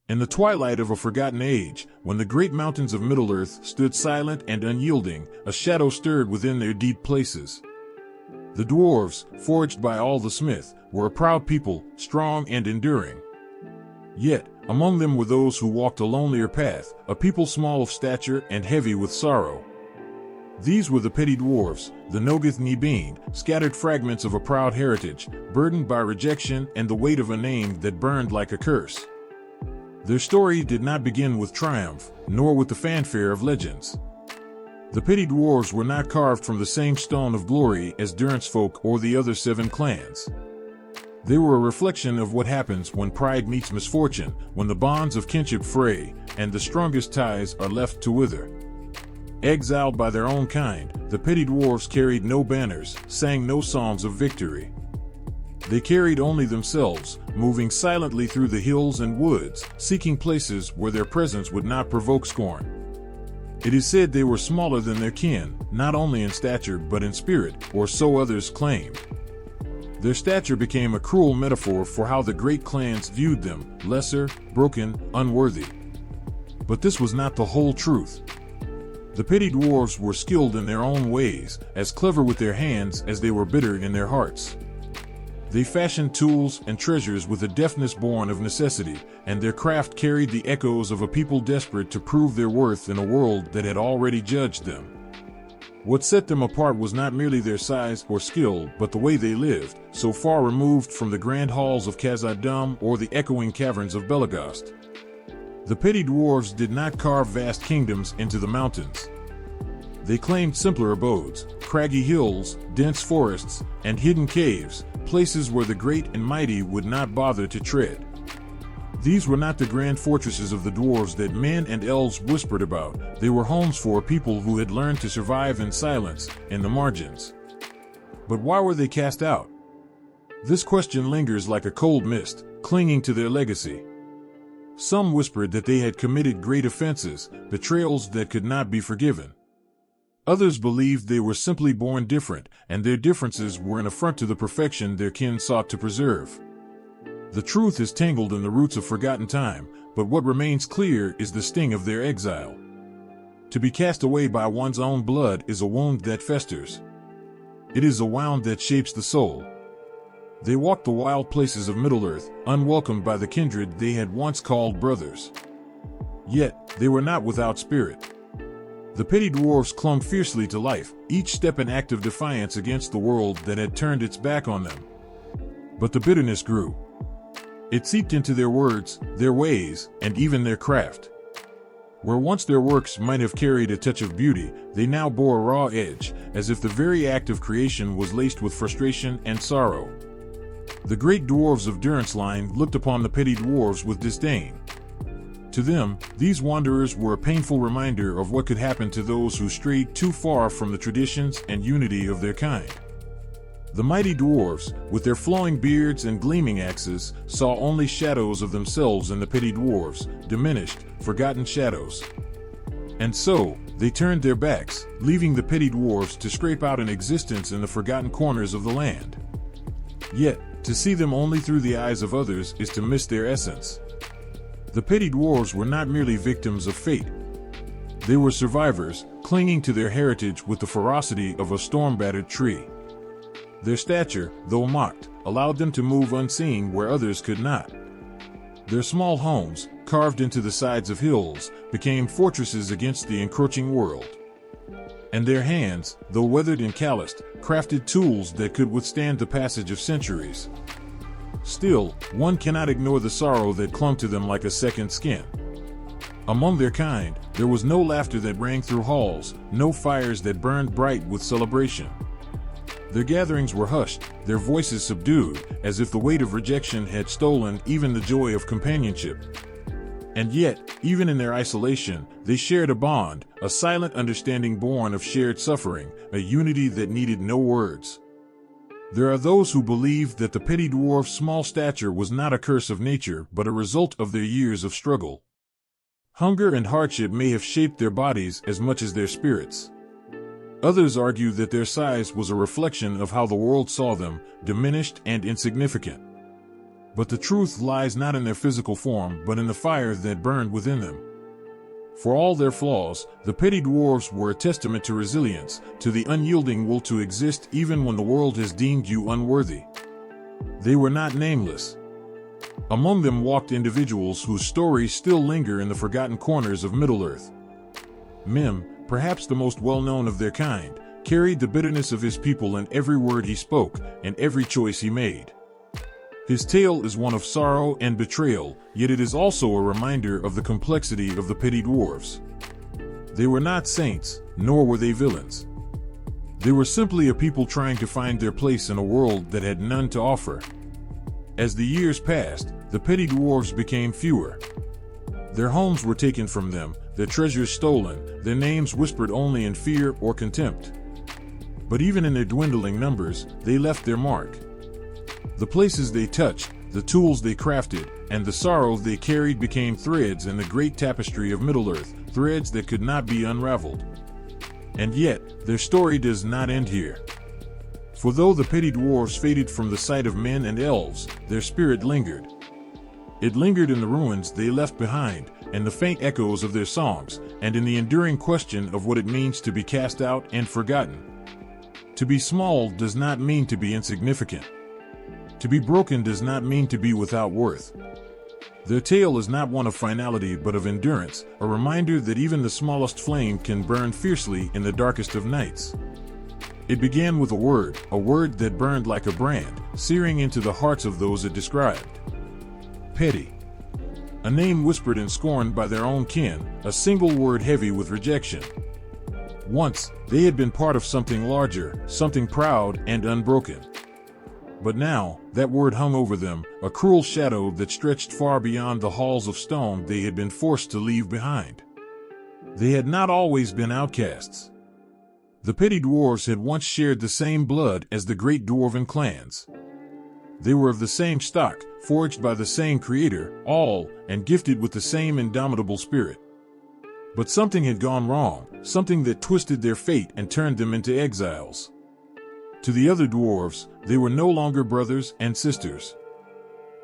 In the twilight of a forgotten age, when the great mountains of Middle-earth stood silent and unyielding, a shadow stirred within their deep places. The dwarves, forged by all the smith, were a proud people, strong and enduring. Yet, among them were those who walked a lonelier path, a people small of stature and heavy with sorrow. These were the Petty-dwarves, the Nogath-ni-Bean, scattered fragments of a proud heritage, burdened by rejection and the weight of a name that burned like a curse. Their story did not begin with triumph, nor with the fanfare of legends. The Petty-dwarves were not carved from the same stone of glory as Durin's folk or the other 7 clans. They were a reflection of what happens when pride meets misfortune, when the bonds of kinship fray, and the strongest ties are left to wither. Exiled by their own kind, the Petty-dwarves carried no banners, sang no songs of victory. They carried only themselves, moving silently through the hills and woods, seeking places where their presence would not provoke scorn. It is said they were smaller than their kin, not only in stature but in spirit, or so others claimed. Their stature became a cruel metaphor for how the great clans viewed them, lesser, broken, unworthy. But this was not the whole truth. The Petty-dwarves were skilled in their own ways, as clever with their hands as they were bitter in their hearts. They fashioned tools and treasures with a deftness born of necessity, and their craft carried the echoes of a people desperate to prove their worth in a world that had already judged them. What set them apart was not merely their size or skill, but the way they lived, so far removed from the grand halls of Khazad-dûm or the echoing caverns of Belegost. The Petty-dwarves did not carve vast kingdoms into the mountains. They claimed simpler abodes, craggy hills, dense forests, and hidden caves, places where the great and mighty would not bother to tread. These were not the grand fortresses of the dwarves that men and elves whispered about. They were homes for a people who had learned to survive in silence, in the margins. But why were they cast out? This question lingers like a cold mist, clinging to their legacy. Some whispered that they had committed great offenses, betrayals that could not be forgiven. Others believed they were simply born different, and their differences were an affront to the perfection their kin sought to preserve. The truth is tangled in the roots of forgotten time, but what remains clear is the sting of their exile. To be cast away by one's own blood is a wound that festers. It is a wound that shapes the soul. They walked the wild places of Middle-earth, unwelcomed by the kindred they had once called brothers. Yet, they were not without spirit. The Petty-dwarves clung fiercely to life, each step an act of defiance against the world that had turned its back on them. But the bitterness grew. It seeped into their words, their ways, and even their craft. Where once their works might have carried a touch of beauty, they now bore a raw edge, as if the very act of creation was laced with frustration and sorrow. The great dwarves of Durin's line looked upon the Petty-dwarves with disdain. To them, these wanderers were a painful reminder of what could happen to those who strayed too far from the traditions and unity of their kind. The mighty dwarves, with their flowing beards and gleaming axes, saw only shadows of themselves in the Petty-dwarves, diminished, forgotten shadows. And so, they turned their backs, leaving the Petty-dwarves to scrape out an existence in the forgotten corners of the land. Yet, to see them only through the eyes of others is to miss their essence. The Petty-dwarves were not merely victims of fate. They were survivors, clinging to their heritage with the ferocity of a storm-battered tree. Their stature, though mocked, allowed them to move unseen where others could not. Their small homes, carved into the sides of hills, became fortresses against the encroaching world. And their hands, though weathered and calloused, crafted tools that could withstand the passage of centuries. Still, one cannot ignore the sorrow that clung to them like a second skin. Among their kind, there was no laughter that rang through halls, no fires that burned bright with celebration. Their gatherings were hushed, their voices subdued, as if the weight of rejection had stolen even the joy of companionship. And yet, even in their isolation, they shared a bond, a silent understanding born of shared suffering, a unity that needed no words. There are those who believe that the Petty-dwarf's small stature was not a curse of nature but a result of their years of struggle. Hunger and hardship may have shaped their bodies as much as their spirits. Others argue that their size was a reflection of how the world saw them, diminished and insignificant. But the truth lies not in their physical form, but in the fire that burned within them. For all their flaws, the Petty-dwarves were a testament to resilience, to the unyielding will to exist even when the world has deemed you unworthy. They were not nameless. Among them walked individuals whose stories still linger in the forgotten corners of Middle-earth. Mim, perhaps the most well-known of their kind, carried the bitterness of his people in every word he spoke and every choice he made. His tale is one of sorrow and betrayal, yet it is also a reminder of the complexity of the Petty-dwarves. They were not saints, nor were they villains. They were simply a people trying to find their place in a world that had none to offer. As the years passed, the Petty-dwarves became fewer. Their homes were taken from them, their treasures stolen, their names whispered only in fear or contempt. But even in their dwindling numbers, they left their mark. The places they touched, the tools they crafted, and the sorrow they carried became threads in the great tapestry of Middle-earth, threads that could not be unraveled. And yet, their story does not end here. For though the Petty-dwarves faded from the sight of men and elves, their spirit lingered. It lingered in the ruins they left behind, and the faint echoes of their songs, and in the enduring question of what it means to be cast out and forgotten. To be small does not mean to be insignificant. To be broken does not mean to be without worth. Their tale is not one of finality but of endurance, a reminder that even the smallest flame can burn fiercely in the darkest of nights. It began with a word that burned like a brand, searing into the hearts of those it described. Petty. A name whispered and scorned by their own kin, a single word heavy with rejection. Once, they had been part of something larger, something proud and unbroken. But now, that word hung over them, a cruel shadow that stretched far beyond the halls of stone they had been forced to leave behind. They had not always been outcasts. The Petty-dwarves had once shared the same blood as the great dwarven clans. They were of the same stock, forged by the same creator, all, and gifted with the same indomitable spirit. But something had gone wrong, something that twisted their fate and turned them into exiles. To the other dwarves, they were no longer brothers and sisters.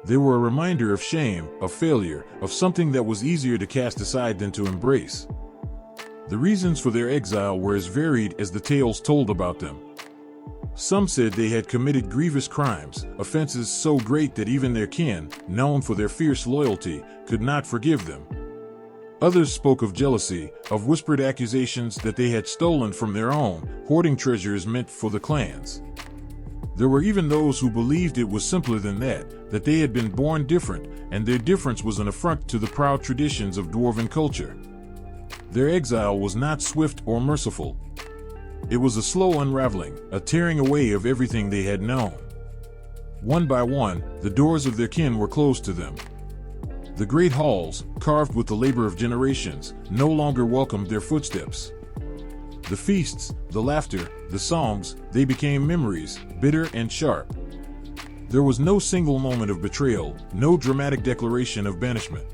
They were a reminder of shame, of failure, of something that was easier to cast aside than to embrace. The reasons for their exile were as varied as the tales told about them. Some said they had committed grievous crimes, offenses so great that even their kin, known for their fierce loyalty, could not forgive them. Others spoke of jealousy, of whispered accusations that they had stolen from their own, hoarding treasures meant for the clans. There were even those who believed it was simpler than that they had been born different, and their difference was an affront to the proud traditions of dwarven culture. Their exile was not swift or merciful. It was a slow unraveling, a tearing away of everything they had known. One by one, the doors of their kin were closed to them. The great halls, carved with the labor of generations, no longer welcomed their footsteps. The feasts, the laughter, the songs, they became memories, bitter and sharp. There was no single moment of betrayal, no dramatic declaration of banishment.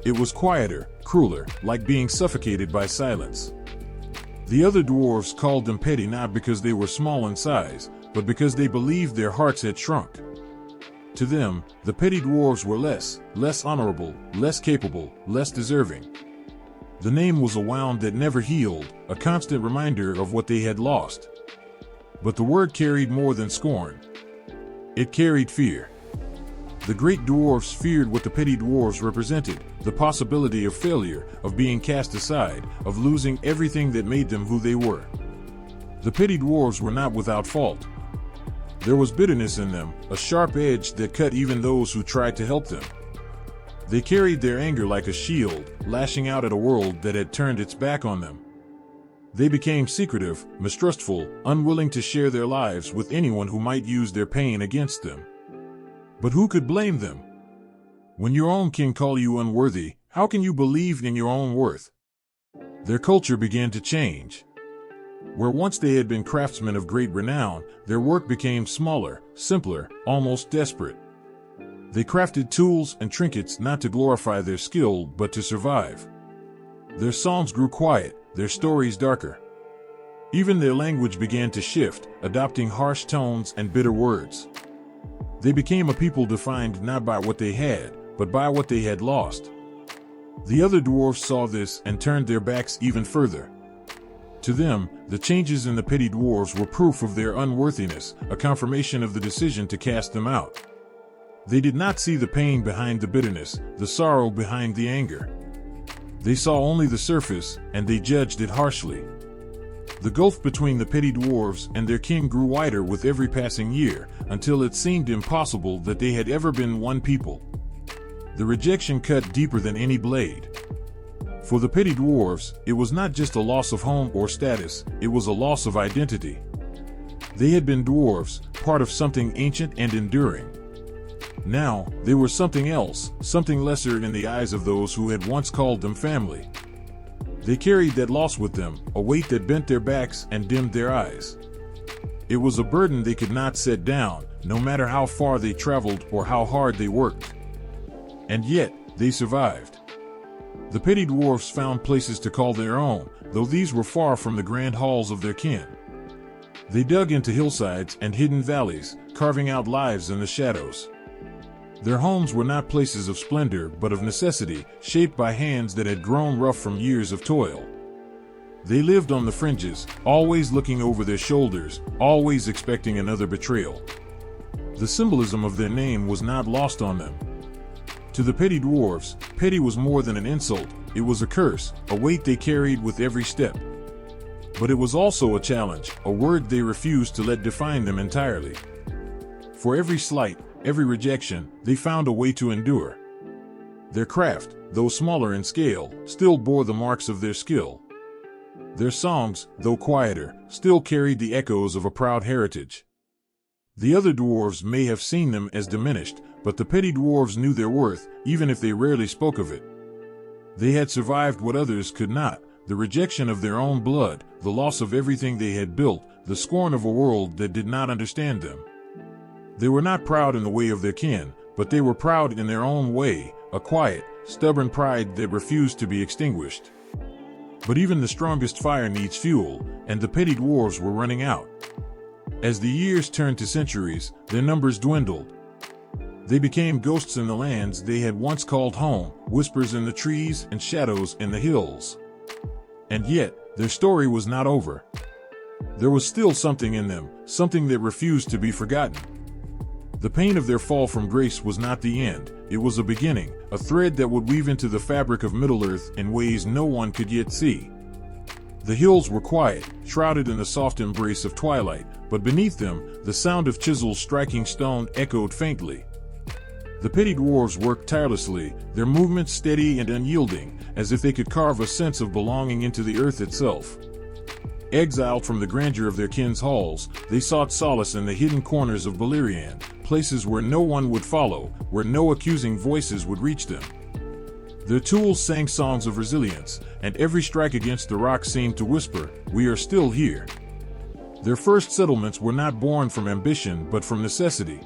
It was quieter, crueler, like being suffocated by silence. The other dwarves called them petty not because they were small in size, but because they believed their hearts had shrunk. To them, the Petty-dwarves were less honorable, less capable, less deserving. The name was a wound that never healed, a constant reminder of what they had lost. But the word carried more than scorn. It carried fear. The great dwarves feared what the Petty-dwarves represented, the possibility of failure, of being cast aside, of losing everything that made them who they were. The Petty-dwarves were not without fault. There was bitterness in them, a sharp edge that cut even those who tried to help them. They carried their anger like a shield, lashing out at a world that had turned its back on them. They became secretive, mistrustful, unwilling to share their lives with anyone who might use their pain against them. But who could blame them? When your own kin call you unworthy, how can you believe in your own worth? Their culture began to change. Where once they had been craftsmen of great renown, their work became smaller, simpler, almost desperate. They crafted tools and trinkets not to glorify their skill but to survive. Their songs grew quiet, their stories darker. Even their language began to shift, adopting harsh tones and bitter words. They became a people defined not by what they had, but by what they had lost. The other dwarves saw this and turned their backs even further. To them, the changes in the Petty-dwarves were proof of their unworthiness, a confirmation of the decision to cast them out. They did not see the pain behind the bitterness, the sorrow behind the anger. They saw only the surface, and they judged it harshly. The gulf between the Petty-dwarves and their king grew wider with every passing year, until it seemed impossible that they had ever been one people. The rejection cut deeper than any blade. For the Petty-dwarves, it was not just a loss of home or status, it was a loss of identity. They had been dwarves, part of something ancient and enduring. Now, they were something else, something lesser in the eyes of those who had once called them family. They carried that loss with them, a weight that bent their backs and dimmed their eyes. It was a burden they could not set down, no matter how far they traveled or how hard they worked. And yet, they survived. The Petty-dwarves found places to call their own, though these were far from the grand halls of their kin. They dug into hillsides and hidden valleys, carving out lives in the shadows. Their homes were not places of splendor but of necessity, shaped by hands that had grown rough from years of toil. They lived on the fringes, always looking over their shoulders, always expecting another betrayal. The symbolism of their name was not lost on them. To the Petty-dwarves, petty was more than an insult, it was a curse, a weight they carried with every step. But it was also a challenge, a word they refused to let define them entirely. For every slight, every rejection, they found a way to endure. Their craft, though smaller in scale, still bore the marks of their skill. Their songs, though quieter, still carried the echoes of a proud heritage. The other dwarves may have seen them as diminished, but the Petty-dwarves knew their worth, even if they rarely spoke of it. They had survived what others could not, the rejection of their own blood, the loss of everything they had built, the scorn of a world that did not understand them. They were not proud in the way of their kin, but they were proud in their own way, a quiet, stubborn pride that refused to be extinguished. But even the strongest fire needs fuel, and the Petty-dwarves were running out. As the years turned to centuries, their numbers dwindled. They became ghosts in the lands they had once called home, whispers in the trees and shadows in the hills. And yet, their story was not over. There was still something in them, something that refused to be forgotten. The pain of their fall from grace was not the end, it was a beginning, a thread that would weave into the fabric of Middle-earth in ways no one could yet see. The hills were quiet, shrouded in the soft embrace of twilight, but beneath them, the sound of chisels striking stone echoed faintly. The Petty-dwarves worked tirelessly, their movements steady and unyielding, as if they could carve a sense of belonging into the earth itself. Exiled from the grandeur of their kin's halls, they sought solace in the hidden corners of Beleriand, places where no one would follow, where no accusing voices would reach them. Their tools sang songs of resilience, and every strike against the rock seemed to whisper, "We are still here." Their first settlements were not born from ambition but from necessity.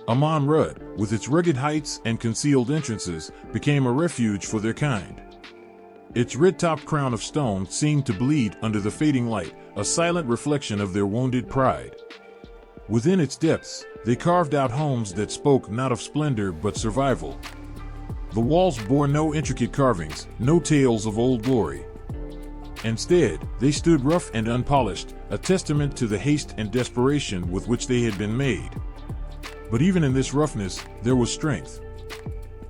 Amon Rud, with its rugged heights and concealed entrances, became a refuge for their kind. Its red-topped crown of stone seemed to bleed under the fading light, a silent reflection of their wounded pride. Within its depths, they carved out homes that spoke not of splendor but survival. The walls bore no intricate carvings, no tales of old glory. Instead, they stood rough and unpolished, a testament to the haste and desperation with which they had been made. But even in this roughness, there was strength.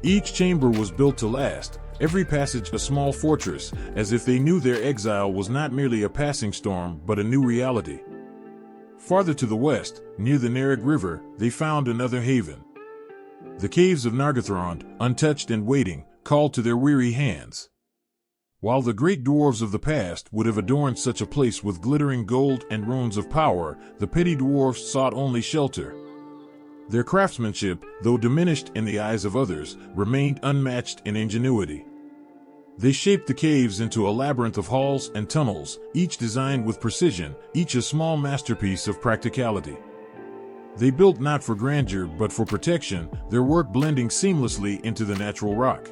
Each chamber was built to last, every passage a small fortress, as if they knew their exile was not merely a passing storm but a new reality. Farther to the west, near the Nereg River, they found another haven. The caves of Nargothrond, untouched and waiting, called to their weary hands. While the great dwarves of the past would have adorned such a place with glittering gold and runes of power, the Petty-dwarves sought only shelter. Their craftsmanship, though diminished in the eyes of others, remained unmatched in ingenuity. They shaped the caves into a labyrinth of halls and tunnels, each designed with precision, each a small masterpiece of practicality. They built not for grandeur but for protection, their work blending seamlessly into the natural rock.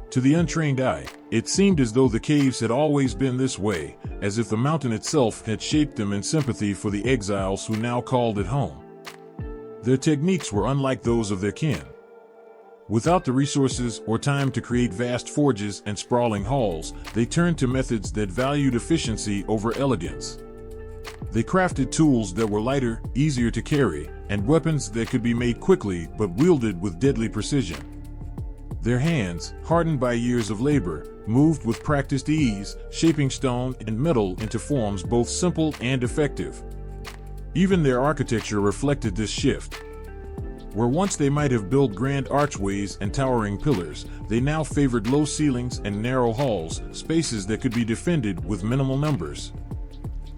To the untrained eye, it seemed as though the caves had always been this way, as if the mountain itself had shaped them in sympathy for the exiles who now called it home. Their techniques were unlike those of their kin. Without the resources or time to create vast forges and sprawling halls, they turned to methods that valued efficiency over elegance. They crafted tools that were lighter, easier to carry, and weapons that could be made quickly but wielded with deadly precision. Their hands, hardened by years of labor, moved with practiced ease, shaping stone and metal into forms both simple and effective. Even their architecture reflected this shift. Where once they might have built grand archways and towering pillars, they now favored low ceilings and narrow halls, spaces that could be defended with minimal numbers.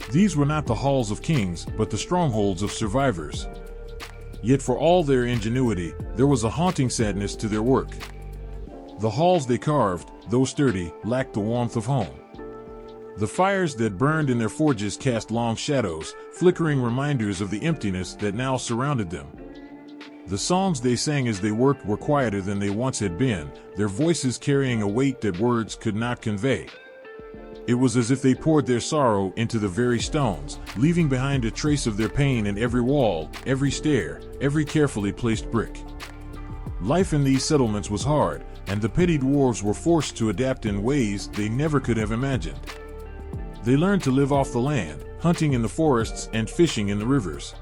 These were not the halls of kings, but the strongholds of survivors. Yet for all their ingenuity, there was a haunting sadness to their work. The halls they carved, though sturdy, lacked the warmth of home. The fires that burned in their forges cast long shadows, flickering reminders of the emptiness that now surrounded them. The songs they sang as they worked were quieter than they once had been, their voices carrying a weight that words could not convey. It was as if they poured their sorrow into the very stones, leaving behind a trace of their pain in every wall, every stair, every carefully placed brick. Life in these settlements was hard, and the Petty-dwarves were forced to adapt in ways they never could have imagined. They learned to live off the land, hunting in the forests and fishing in the rivers.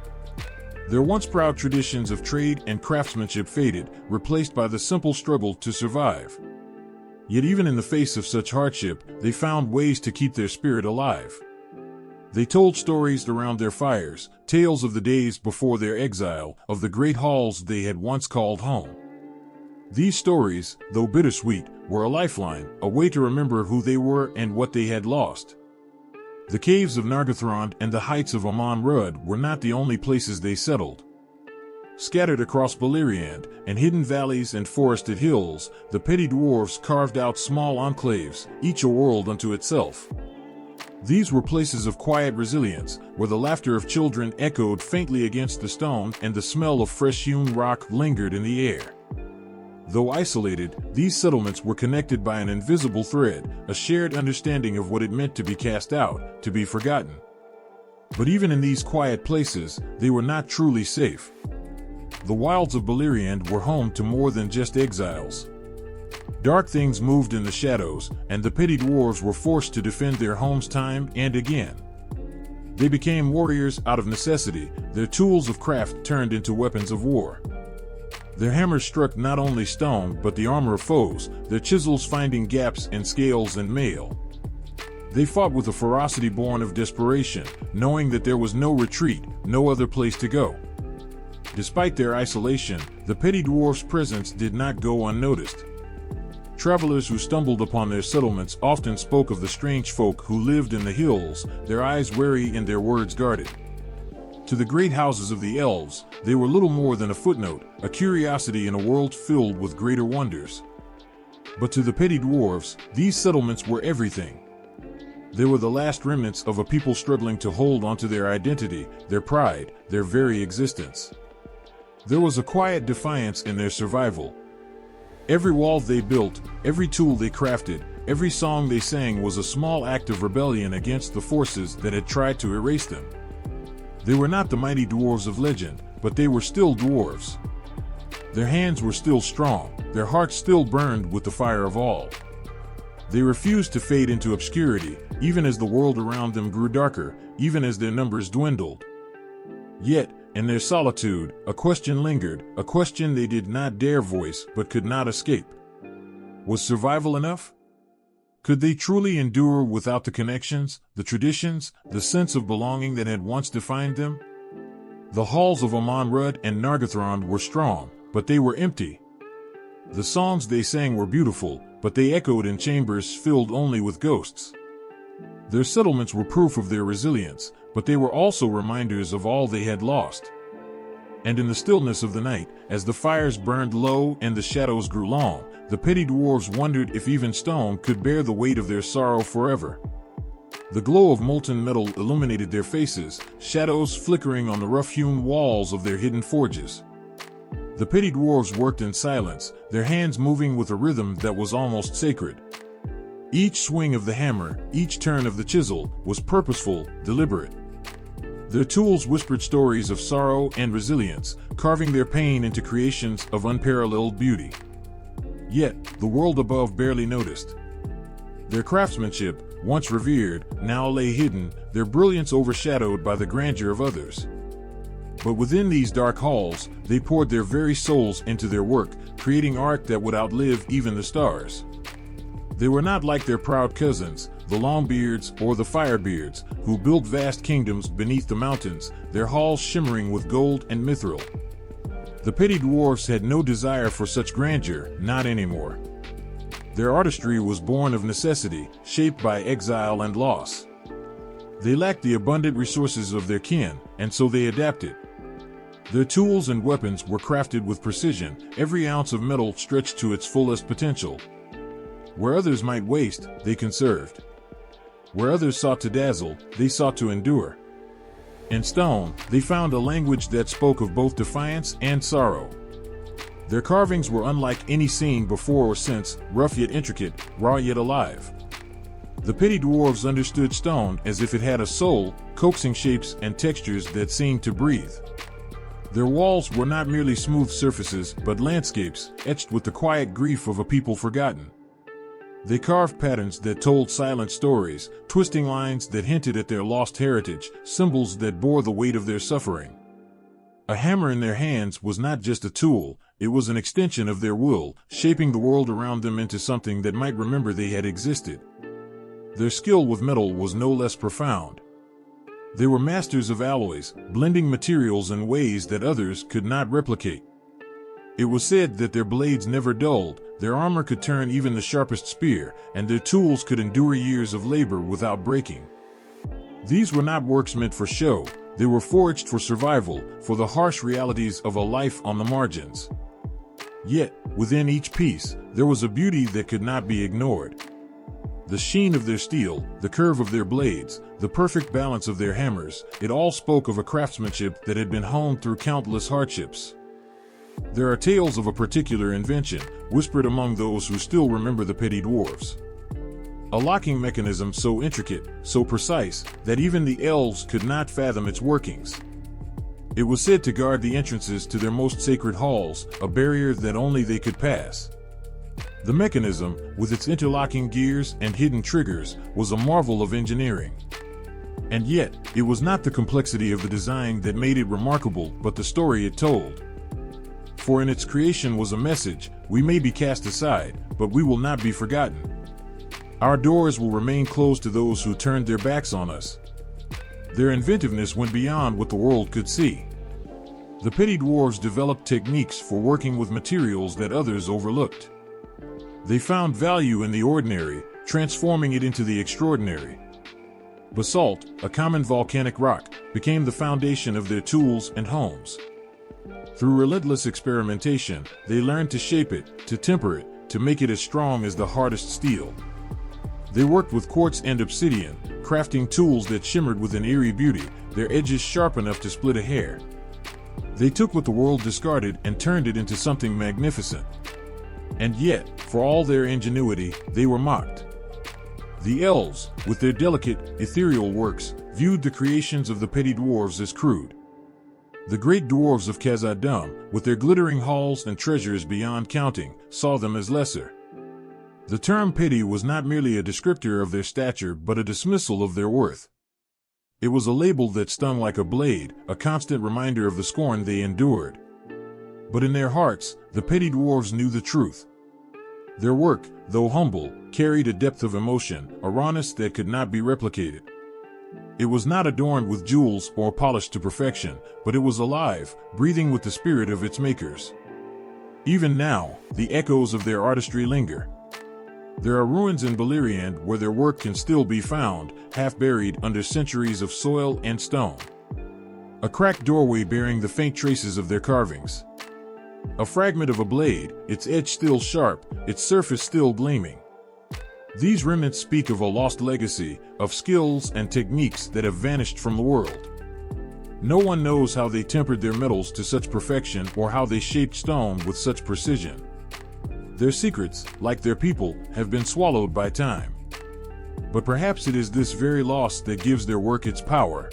Their once proud traditions of trade and craftsmanship faded, replaced by the simple struggle to survive. Yet even in the face of such hardship, they found ways to keep their spirit alive. They told stories around their fires, tales of the days before their exile, of the great halls they had once called home. These stories, though bittersweet, were a lifeline, a way to remember who they were and what they had lost. The caves of Nargothrond and the heights of Amon Rud were not the only places they settled. Scattered across Beleriand, and hidden valleys and forested hills, the Petty-dwarves carved out small enclaves, each a world unto itself. These were places of quiet resilience, where the laughter of children echoed faintly against the stone and the smell of fresh-hewn rock lingered in the air. Though isolated, these settlements were connected by an invisible thread, a shared understanding of what it meant to be cast out, to be forgotten. But even in these quiet places, they were not truly safe. The wilds of Beleriand were home to more than just exiles. Dark things moved in the shadows, and the Petty-dwarves were forced to defend their homes time and again. They became warriors out of necessity, their tools of craft turned into weapons of war. Their hammers struck not only stone but the armor of foes, their chisels finding gaps in scales and mail. They fought with a ferocity born of desperation, knowing that there was no retreat, no other place to go. Despite their isolation, the Petty-dwarfs' presence did not go unnoticed. Travelers who stumbled upon their settlements often spoke of the strange folk who lived in the hills, their eyes wary and their words guarded. To the great houses of the elves, they were little more than a footnote, a curiosity in a world filled with greater wonders. But to the Petty-dwarves, these settlements were everything. They were the last remnants of a people struggling to hold onto their identity, their pride, their very existence. There was a quiet defiance in their survival. Every wall they built, every tool they crafted, every song they sang was a small act of rebellion against the forces that had tried to erase them. They were not the mighty dwarves of legend, but they were still dwarves. Their hands were still strong, their hearts still burned with the fire of all. They refused to fade into obscurity, even as the world around them grew darker, even as their numbers dwindled. Yet, in their solitude, a question lingered, a question they did not dare voice but could not escape. Was survival enough? Could they truly endure without the connections, the traditions, the sense of belonging that had once defined them? The halls of Amon Rud and Nargothrond were strong, but they were empty. The songs they sang were beautiful, but they echoed in chambers filled only with ghosts. Their settlements were proof of their resilience, but they were also reminders of all they had lost. And in the stillness of the night, as the fires burned low and the shadows grew long, the Petty-dwarves wondered if even stone could bear the weight of their sorrow forever. The glow of molten metal illuminated their faces, shadows flickering on the rough-hewn walls of their hidden forges. The Petty-dwarves worked in silence, their hands moving with a rhythm that was almost sacred. Each swing of the hammer, each turn of the chisel, was purposeful, deliberate. Their tools whispered stories of sorrow and resilience, carving their pain into creations of unparalleled beauty. Yet, the world above barely noticed. Their craftsmanship, once revered, now lay hidden, their brilliance overshadowed by the grandeur of others. But within these dark halls, they poured their very souls into their work, creating art that would outlive even the stars. They were not like their proud cousins, the Longbeards or the Firebeards, who built vast kingdoms beneath the mountains, their halls shimmering with gold and mithril. The Petty-dwarves had no desire for such grandeur, not anymore. Their artistry was born of necessity, shaped by exile and loss. They lacked the abundant resources of their kin, and so they adapted. Their tools and weapons were crafted with precision, every ounce of metal stretched to its fullest potential. Where others might waste, they conserved. Where others sought to dazzle, they sought to endure. In stone, they found a language that spoke of both defiance and sorrow. Their carvings were unlike any seen before or since, rough yet intricate, raw yet alive. The Petty-dwarves understood stone as if it had a soul, coaxing shapes and textures that seemed to breathe. Their walls were not merely smooth surfaces, but landscapes, etched with the quiet grief of a people forgotten. They carved patterns that told silent stories, twisting lines that hinted at their lost heritage, symbols that bore the weight of their suffering. A hammer in their hands was not just a tool, it was an extension of their will, shaping the world around them into something that might remember they had existed. Their skill with metal was no less profound. They were masters of alloys, blending materials in ways that others could not replicate. It was said that their blades never dulled, their armor could turn even the sharpest spear, and their tools could endure years of labor without breaking. These were not works meant for show, they were forged for survival, for the harsh realities of a life on the margins. Yet, within each piece, there was a beauty that could not be ignored. The sheen of their steel, the curve of their blades, the perfect balance of their hammers, it all spoke of a craftsmanship that had been honed through countless hardships. There are tales of a particular invention, whispered among those who still remember the Petty-dwarves. A locking mechanism so intricate, so precise, that even the elves could not fathom its workings. It was said to guard the entrances to their most sacred halls, a barrier that only they could pass. The mechanism, with its interlocking gears and hidden triggers, was a marvel of engineering. And yet, it was not the complexity of the design that made it remarkable, but the story it told. For in its creation was a message: we may be cast aside, but we will not be forgotten. Our doors will remain closed to those who turned their backs on us. Their inventiveness went beyond what the world could see. The Petty-dwarves developed techniques for working with materials that others overlooked. They found value in the ordinary, transforming it into the extraordinary. Basalt, a common volcanic rock, became the foundation of their tools and homes. Through relentless experimentation, they learned to shape it, to temper it, to make it as strong as the hardest steel. They worked with quartz and obsidian, crafting tools that shimmered with an eerie beauty, their edges sharp enough to split a hair. They took what the world discarded and turned it into something magnificent. And yet, for all their ingenuity, they were mocked. The elves, with their delicate, ethereal works, viewed the creations of the Petty-dwarves as crude. The great dwarves of Khazad-dûm, with their glittering halls and treasures beyond counting, saw them as lesser. The term petty was not merely a descriptor of their stature but a dismissal of their worth. It was a label that stung like a blade, a constant reminder of the scorn they endured. But in their hearts, the Petty-dwarves knew the truth. Their work, though humble, carried a depth of emotion, a rawness that could not be replicated. It was not adorned with jewels or polished to perfection, but it was alive, breathing with the spirit of its makers. Even now, the echoes of their artistry linger. There are ruins in Beleriand where their work can still be found, half buried under centuries of soil and stone. A cracked doorway bearing the faint traces of their carvings. A fragment of a blade, its edge still sharp, its surface still gleaming. These remnants speak of a lost legacy, of skills and techniques that have vanished from the world. No one knows how they tempered their metals to such perfection or how they shaped stone with such precision. Their secrets, like their people, have been swallowed by time. But perhaps it is this very loss that gives their work its power.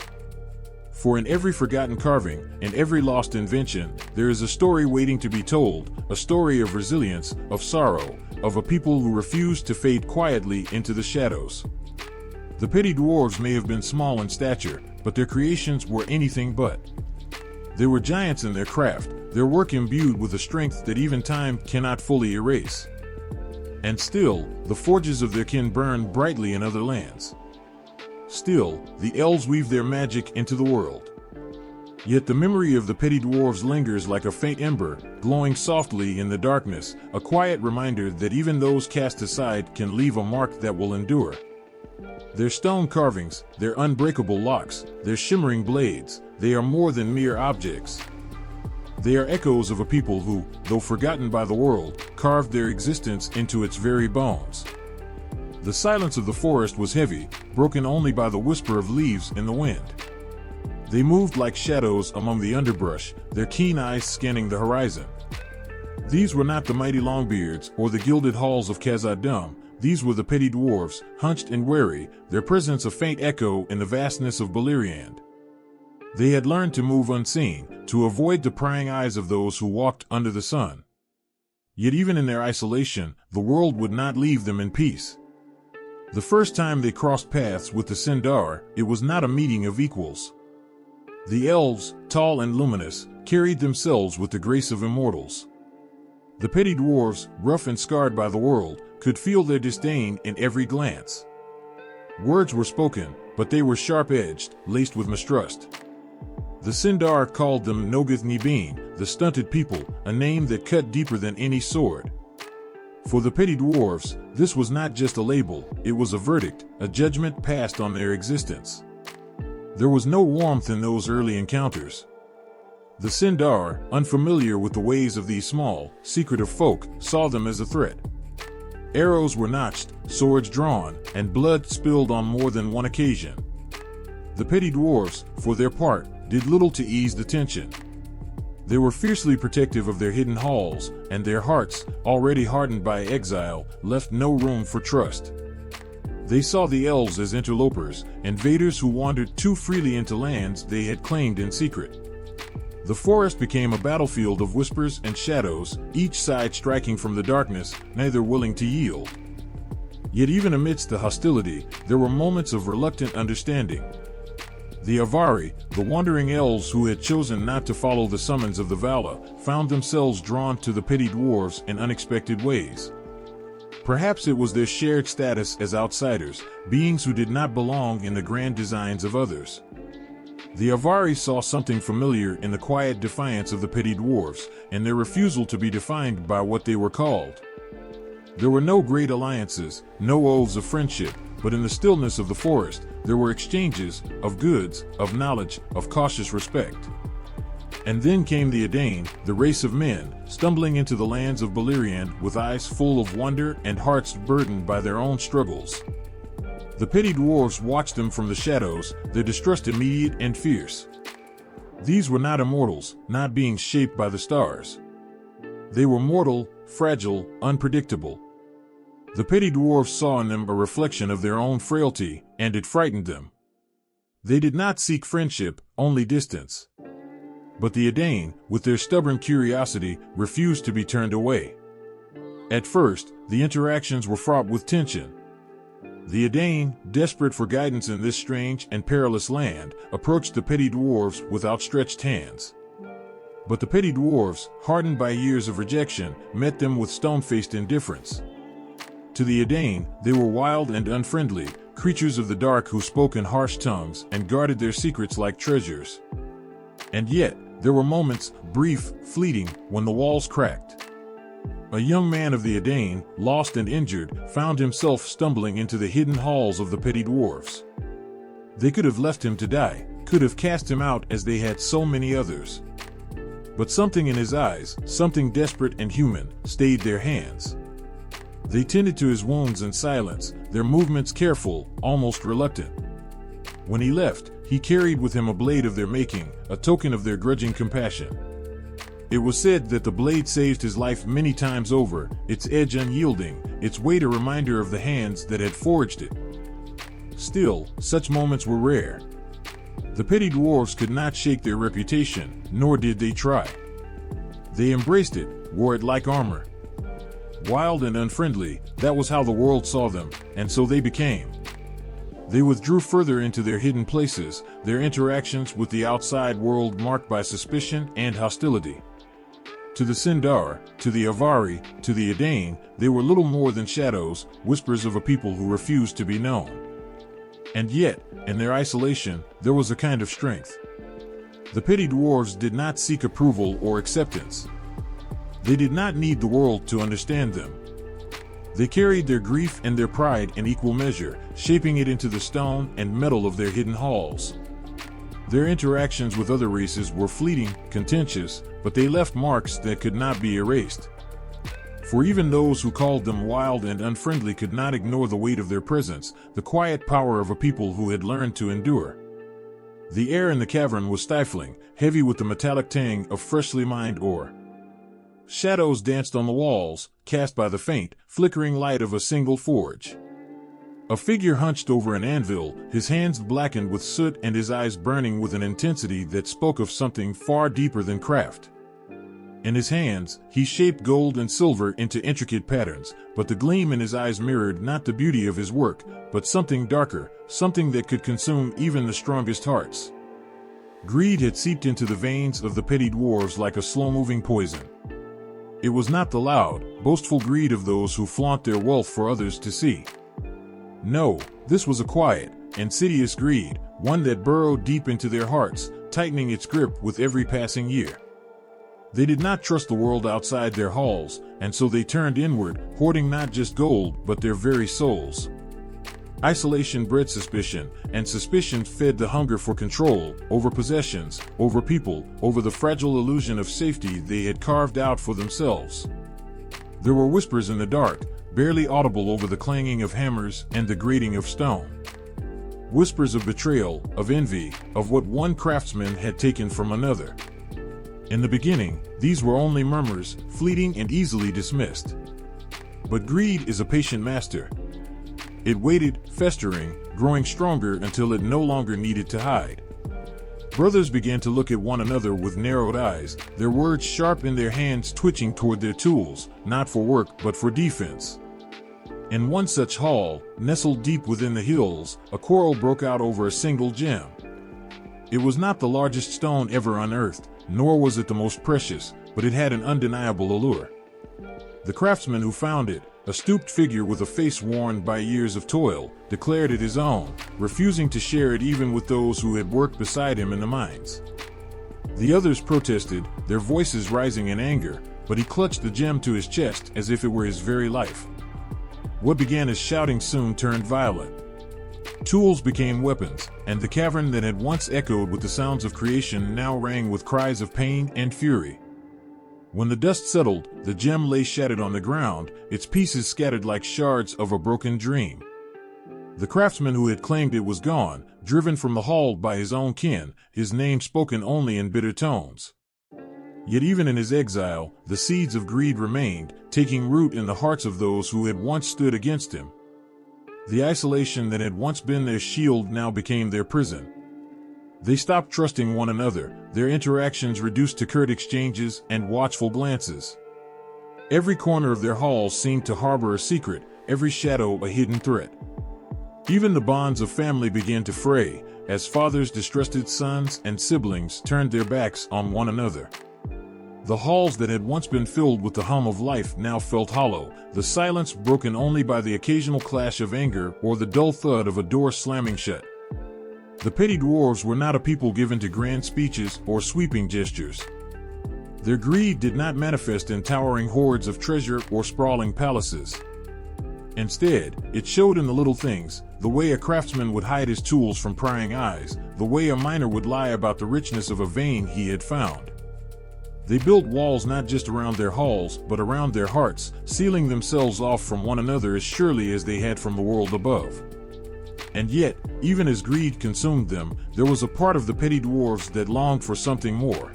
For in every forgotten carving and every lost invention, there is a story waiting to be told, a story of resilience, of sorrow, of a people who refused to fade quietly into the shadows. The Petty-dwarves may have been small in stature, but their creations were anything but. They were giants in their craft, their work imbued with a strength that even time cannot fully erase. And still, the forges of their kin burn brightly in other lands. Still, the elves weave their magic into the world. Yet the memory of the Petty-dwarves lingers like a faint ember, glowing softly in the darkness, a quiet reminder that even those cast aside can leave a mark that will endure. Their stone carvings, their unbreakable locks, their shimmering blades, they are more than mere objects. They are echoes of a people who, though forgotten by the world, carved their existence into its very bones. The silence of the forest was heavy, broken only by the whisper of leaves in the wind. They moved like shadows among the underbrush, their keen eyes scanning the horizon. These were not the mighty Longbeards or the gilded halls of Khazad-dûm. These were the Petty-dwarves, hunched and wary, their presence a faint echo in the vastness of Beleriand. They had learned to move unseen, to avoid the prying eyes of those who walked under the sun. Yet even in their isolation, the world would not leave them in peace. The first time they crossed paths with the Sindar, it was not a meeting of equals. The elves, tall and luminous, carried themselves with the grace of immortals. The Petty-dwarves, rough and scarred by the world, could feel their disdain in every glance. Words were spoken, but they were sharp-edged, laced with mistrust. The Sindar called them Nogath-Nibeen, the stunted people, a name that cut deeper than any sword. For the Petty-dwarves, this was not just a label, it was a verdict, a judgment passed on their existence. There was no warmth in those early encounters. The Sindar, unfamiliar with the ways of these small, secretive folk, saw them as a threat. Arrows were notched, swords drawn, and blood spilled on more than one occasion. The Petty-dwarves, for their part, did little to ease the tension. They were fiercely protective of their hidden halls, and their hearts, already hardened by exile, left no room for trust. They saw the elves as interlopers, invaders who wandered too freely into lands they had claimed in secret. The forest became a battlefield of whispers and shadows, each side striking from the darkness, neither willing to yield. Yet even amidst the hostility, there were moments of reluctant understanding. The Avari, the wandering elves who had chosen not to follow the summons of the Vala, found themselves drawn to the Petty-dwarves in unexpected ways. Perhaps it was their shared status as outsiders, beings who did not belong in the grand designs of others. The Avari saw something familiar in the quiet defiance of the Petty-dwarves, and their refusal to be defined by what they were called. There were no great alliances, no oaths of friendship, but in the stillness of the forest, there were exchanges of goods, of knowledge, of cautious respect. And then came the Edain, the race of men, stumbling into the lands of Beleriand with eyes full of wonder and hearts burdened by their own struggles. The Petty-dwarves watched them from the shadows, their distrust immediate and fierce. These were not immortals, not beings shaped by the stars. They were mortal, fragile, unpredictable. The Petty-dwarves saw in them a reflection of their own frailty, and it frightened them. They did not seek friendship, only distance. But the Edain, with their stubborn curiosity, refused to be turned away. At first, the interactions were fraught with tension. The Edain, desperate for guidance in this strange and perilous land, approached the Petty-dwarves with outstretched hands. But the Petty-dwarves, hardened by years of rejection, met them with stone-faced indifference. To the Edain, they were wild and unfriendly, creatures of the dark who spoke in harsh tongues and guarded their secrets like treasures. And yet, there were moments, brief, fleeting, when the walls cracked. A young man of the Edain, lost and injured, found himself stumbling into the hidden halls of the Petty-dwarves. They could have left him to die, could have cast him out as they had so many others. But something in his eyes, something desperate and human, stayed their hands. They tended to his wounds in silence, their movements careful, almost reluctant. When he left, he carried with him a blade of their making, a token of their grudging compassion. It was said that the blade saved his life many times over, its edge unyielding, its weight a reminder of the hands that had forged it. Still, such moments were rare. The petty dwarves could not shake their reputation, nor did they try. They embraced it, wore it like armor. Wild and unfriendly, that was how the world saw them, and so they became. They withdrew further into their hidden places, their interactions with the outside world marked by suspicion and hostility. To the Sindar, to the Avari, to the Edain, they were little more than shadows, whispers of a people who refused to be known. And yet, in their isolation, there was a kind of strength. The petty dwarves did not seek approval or acceptance. They did not need the world to understand them. They carried their grief and their pride in equal measure, shaping it into the stone and metal of their hidden halls. Their interactions with other races were fleeting, contentious, but they left marks that could not be erased. For even those who called them wild and unfriendly could not ignore the weight of their presence, the quiet power of a people who had learned to endure. The air in the cavern was stifling, heavy with the metallic tang of freshly mined ore. Shadows danced on the walls, cast by the faint, flickering light of a single forge. A figure hunched over an anvil, his hands blackened with soot and his eyes burning with an intensity that spoke of something far deeper than craft. In his hands, he shaped gold and silver into intricate patterns, but the gleam in his eyes mirrored not the beauty of his work, but something darker, something that could consume even the strongest hearts. Greed had seeped into the veins of the petty dwarves like a slow-moving poison. It was not the loud, boastful greed of those who flaunt their wealth for others to see. No, this was a quiet, insidious greed, one that burrowed deep into their hearts, tightening its grip with every passing year. They did not trust the world outside their halls, and so they turned inward, hoarding not just gold, but their very souls. Isolation bred suspicion, and suspicion fed the hunger for control, over possessions, over people, over the fragile illusion of safety they had carved out for themselves. There were whispers in the dark, barely audible over the clanging of hammers and the grating of stone. Whispers of betrayal, of envy, of what one craftsman had taken from another. In the beginning, these were only murmurs, fleeting and easily dismissed. But greed is a patient master. It waited, festering, growing stronger until it no longer needed to hide. Brothers began to look at one another with narrowed eyes, their words sharp in their hands twitching toward their tools, not for work but for defense. In one such hall, nestled deep within the hills, a quarrel broke out over a single gem. It was not the largest stone ever unearthed, nor was it the most precious, but it had an undeniable allure. The craftsman who found it, a stooped figure with a face worn by years of toil, declared it his own, refusing to share it even with those who had worked beside him in the mines. The others protested, their voices rising in anger, but he clutched the gem to his chest as if it were his very life. What began as shouting soon turned violent. Tools became weapons, and the cavern that had once echoed with the sounds of creation now rang with cries of pain and fury. When the dust settled, the gem lay shattered on the ground, its pieces scattered like shards of a broken dream. The craftsman who had claimed it was gone, driven from the hall by his own kin, his name spoken only in bitter tones. Yet even in his exile, the seeds of greed remained, taking root in the hearts of those who had once stood against him. The isolation that had once been their shield now became their prison. They stopped trusting one another, their interactions reduced to curt exchanges and watchful glances. Every corner of their halls seemed to harbor a secret, every shadow a hidden threat. Even the bonds of family began to fray, as fathers distrusted sons and siblings turned their backs on one another. The halls that had once been filled with the hum of life now felt hollow, the silence broken only by the occasional clash of anger or the dull thud of a door slamming shut. The petty dwarves were not a people given to grand speeches or sweeping gestures. Their greed did not manifest in towering hoards of treasure or sprawling palaces. Instead, it showed in the little things, the way a craftsman would hide his tools from prying eyes, the way a miner would lie about the richness of a vein he had found. They built walls not just around their halls, but around their hearts, sealing themselves off from one another as surely as they had from the world above. And yet, even as greed consumed them, there was a part of the petty dwarves that longed for something more.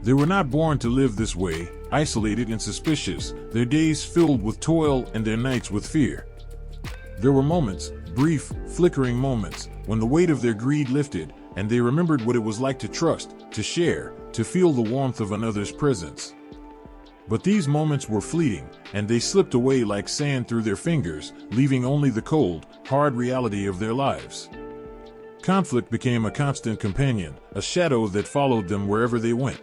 They were not born to live this way, isolated and suspicious, their days filled with toil and their nights with fear. There were moments, brief, flickering moments, when the weight of their greed lifted, and they remembered what it was like to trust, to share, to feel the warmth of another's presence. But these moments were fleeting, and they slipped away like sand through their fingers, leaving only the cold, hard reality of their lives. Conflict became a constant companion, a shadow that followed them wherever they went.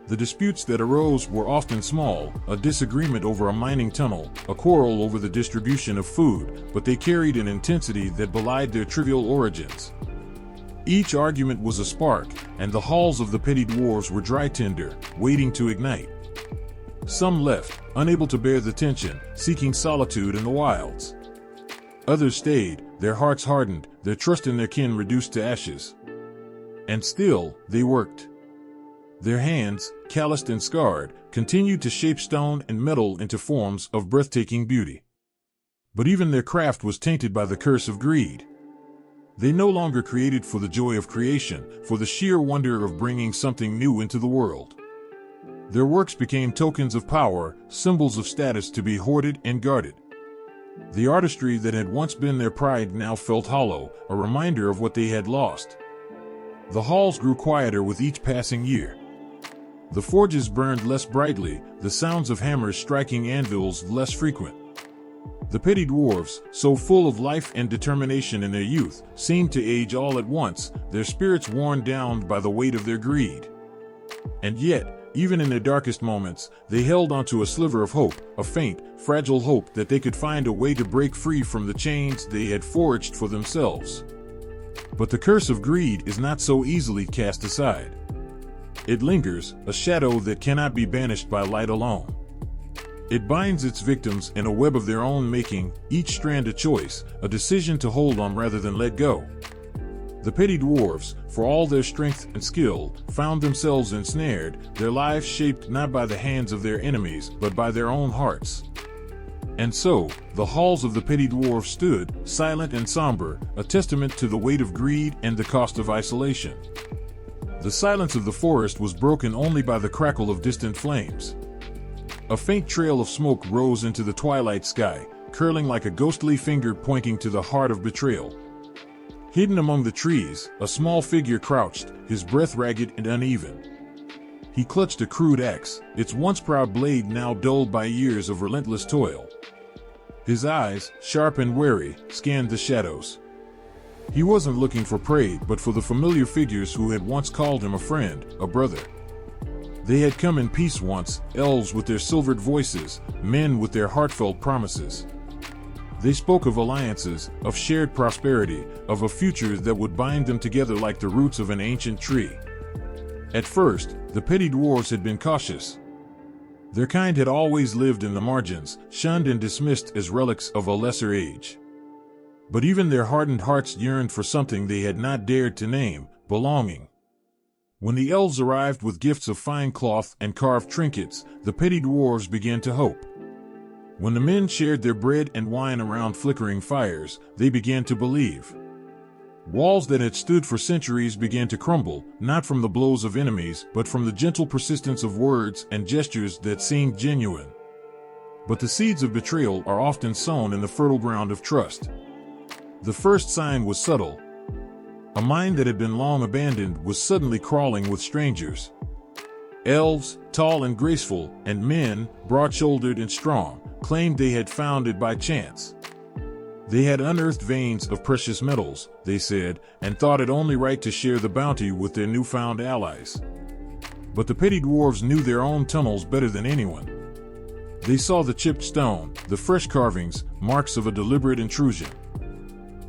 The disputes that arose were often small, a disagreement over a mining tunnel, a quarrel over the distribution of food, but they carried an intensity that belied their trivial origins. Each argument was a spark, and the halls of the Petty-dwarves were dry tinder, waiting to ignite. Some left, unable to bear the tension, seeking solitude in the wilds. Others stayed, their hearts hardened, their trust in their kin reduced to ashes. And still, they worked. Their hands, calloused and scarred, continued to shape stone and metal into forms of breathtaking beauty. But even their craft was tainted by the curse of greed. They no longer created for the joy of creation, for the sheer wonder of bringing something new into the world. Their works became tokens of power, symbols of status to be hoarded and guarded. The artistry that had once been their pride now felt hollow, a reminder of what they had lost. The halls grew quieter with each passing year. The forges burned less brightly, the sounds of hammers striking anvils less frequent. The Petty-dwarves, so full of life and determination in their youth, seemed to age all at once, their spirits worn down by the weight of their greed. And yet, even in their darkest moments, they held onto a sliver of hope, a faint, fragile hope that they could find a way to break free from the chains they had forged for themselves. But the curse of greed is not so easily cast aside. It lingers, a shadow that cannot be banished by light alone. It binds its victims in a web of their own making, each strand a choice, a decision to hold on rather than let go. The Petty-dwarves, for all their strength and skill, found themselves ensnared, their lives shaped not by the hands of their enemies, but by their own hearts. And so, the halls of the Petty-dwarves stood, silent and somber, a testament to the weight of greed and the cost of isolation. The silence of the forest was broken only by the crackle of distant flames. A faint trail of smoke rose into the twilight sky, curling like a ghostly finger pointing to the heart of betrayal. Hidden among the trees, a small figure crouched, his breath ragged and uneven. He clutched a crude axe, its once proud blade now dulled by years of relentless toil. His eyes, sharp and wary, scanned the shadows. He wasn't looking for prey, but for the familiar figures who had once called him a friend, a brother. They had come in peace once, elves with their silvered voices, men with their heartfelt promises. They spoke of alliances, of shared prosperity, of a future that would bind them together like the roots of an ancient tree. At first, the Petty-dwarves had been cautious. Their kind had always lived in the margins, shunned and dismissed as relics of a lesser age. But even their hardened hearts yearned for something they had not dared to name, belonging. When the elves arrived with gifts of fine cloth and carved trinkets, the Petty-dwarves began to hope. When the men shared their bread and wine around flickering fires, they began to believe. Walls that had stood for centuries began to crumble, not from the blows of enemies, but from the gentle persistence of words and gestures that seemed genuine. But the seeds of betrayal are often sown in the fertile ground of trust. The first sign was subtle. A mind that had been long abandoned was suddenly crawling with strangers. Elves, tall and graceful, and men, broad-shouldered and strong, claimed they had found it by chance. They had unearthed veins of precious metals, they said, and thought it only right to share the bounty with their newfound allies. But the Petty-dwarves knew their own tunnels better than anyone. They saw the chipped stone, the fresh carvings, marks of a deliberate intrusion.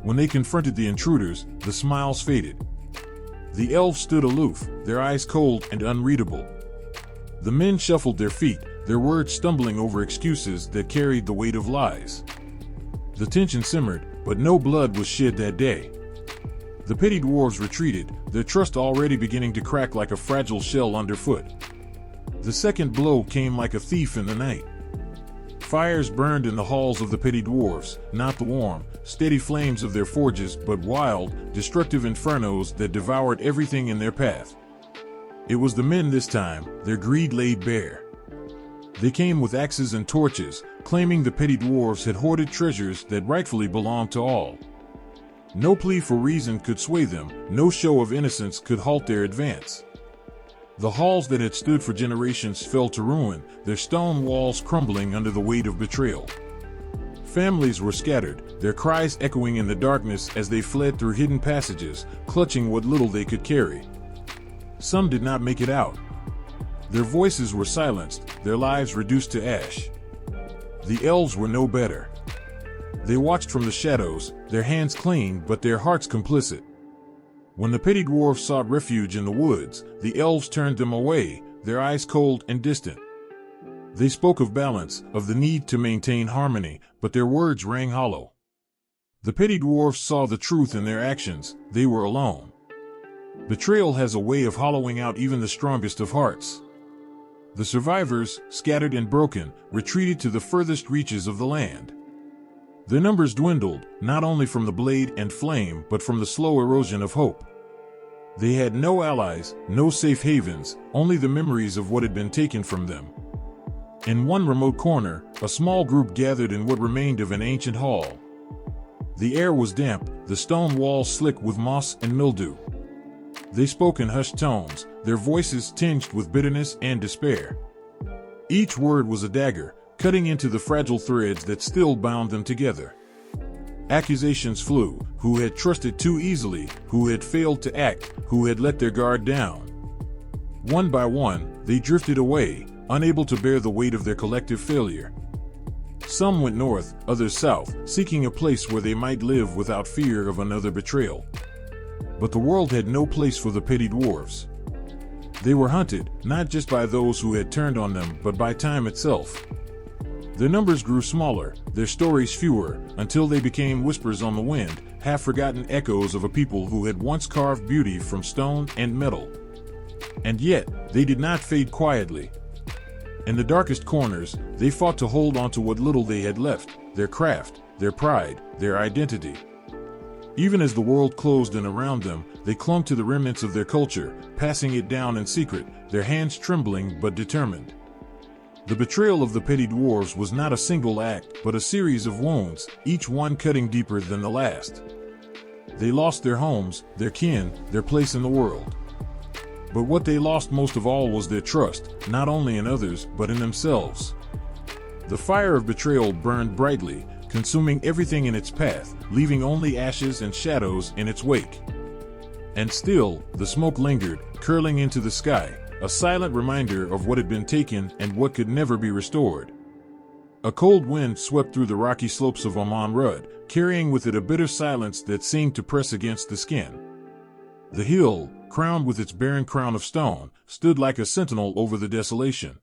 When they confronted the intruders, the smiles faded. The elves stood aloof, their eyes cold and unreadable. The men shuffled their feet, their words stumbling over excuses that carried the weight of lies. The tension simmered, but no blood was shed that day. The Petty-dwarves retreated, their trust already beginning to crack like a fragile shell underfoot. The second blow came like a thief in the night. Fires burned in the halls of the Petty-dwarves, not the warm, steady flames of their forges, but wild, destructive infernos that devoured everything in their path. It was the men this time, their greed laid bare. They came with axes and torches, claiming the Petty-dwarves had hoarded treasures that rightfully belonged to all. No plea for reason could sway them, no show of innocence could halt their advance. The halls that had stood for generations fell to ruin, their stone walls crumbling under the weight of betrayal. Families were scattered, their cries echoing in the darkness as they fled through hidden passages, clutching what little they could carry. Some did not make it out. Their voices were silenced, their lives reduced to ash. The elves were no better. They watched from the shadows, their hands clean but their hearts complicit. When the Petty-dwarves sought refuge in the woods, the elves turned them away, their eyes cold and distant. They spoke of balance, of the need to maintain harmony, but their words rang hollow. The Petty-dwarves saw the truth in their actions, they were alone. Betrayal has a way of hollowing out even the strongest of hearts. The survivors, scattered and broken, retreated to the furthest reaches of the land. Their numbers dwindled, not only from the blade and flame but from the slow erosion of hope. They had no allies, no safe havens, only the memories of what had been taken from them. In one remote corner, a small group gathered in what remained of an ancient hall. The air was damp, the stone walls slick with moss and mildew. They spoke in hushed tones, their voices tinged with bitterness and despair. Each word was a dagger, cutting into the fragile threads that still bound them together. Accusations flew: who had trusted too easily, who had failed to act, who had let their guard down. One by one, they drifted away, unable to bear the weight of their collective failure. Some went north, others south, seeking a place where they might live without fear of another betrayal. But the world had no place for the Petty-dwarves. They were hunted, not just by those who had turned on them, but by time itself. Their numbers grew smaller, their stories fewer, until they became whispers on the wind, half-forgotten echoes of a people who had once carved beauty from stone and metal. And yet, they did not fade quietly. In the darkest corners, they fought to hold on to what little they had left, their craft, their pride, their identity. Even as the world closed in around them, they clung to the remnants of their culture, passing it down in secret, their hands trembling but determined. The betrayal of the Petty-dwarves was not a single act, but a series of wounds, each one cutting deeper than the last. They lost their homes, their kin, their place in the world. But what they lost most of all was their trust, not only in others, but in themselves. The fire of betrayal burned brightly, consuming everything in its path, leaving only ashes and shadows in its wake. And still, the smoke lingered, curling into the sky, a silent reminder of what had been taken and what could never be restored. A cold wind swept through the rocky slopes of Amon Rud, carrying with it a bitter silence that seemed to press against the skin. The hill, crowned with its barren crown of stone, stood like a sentinel over the desolation.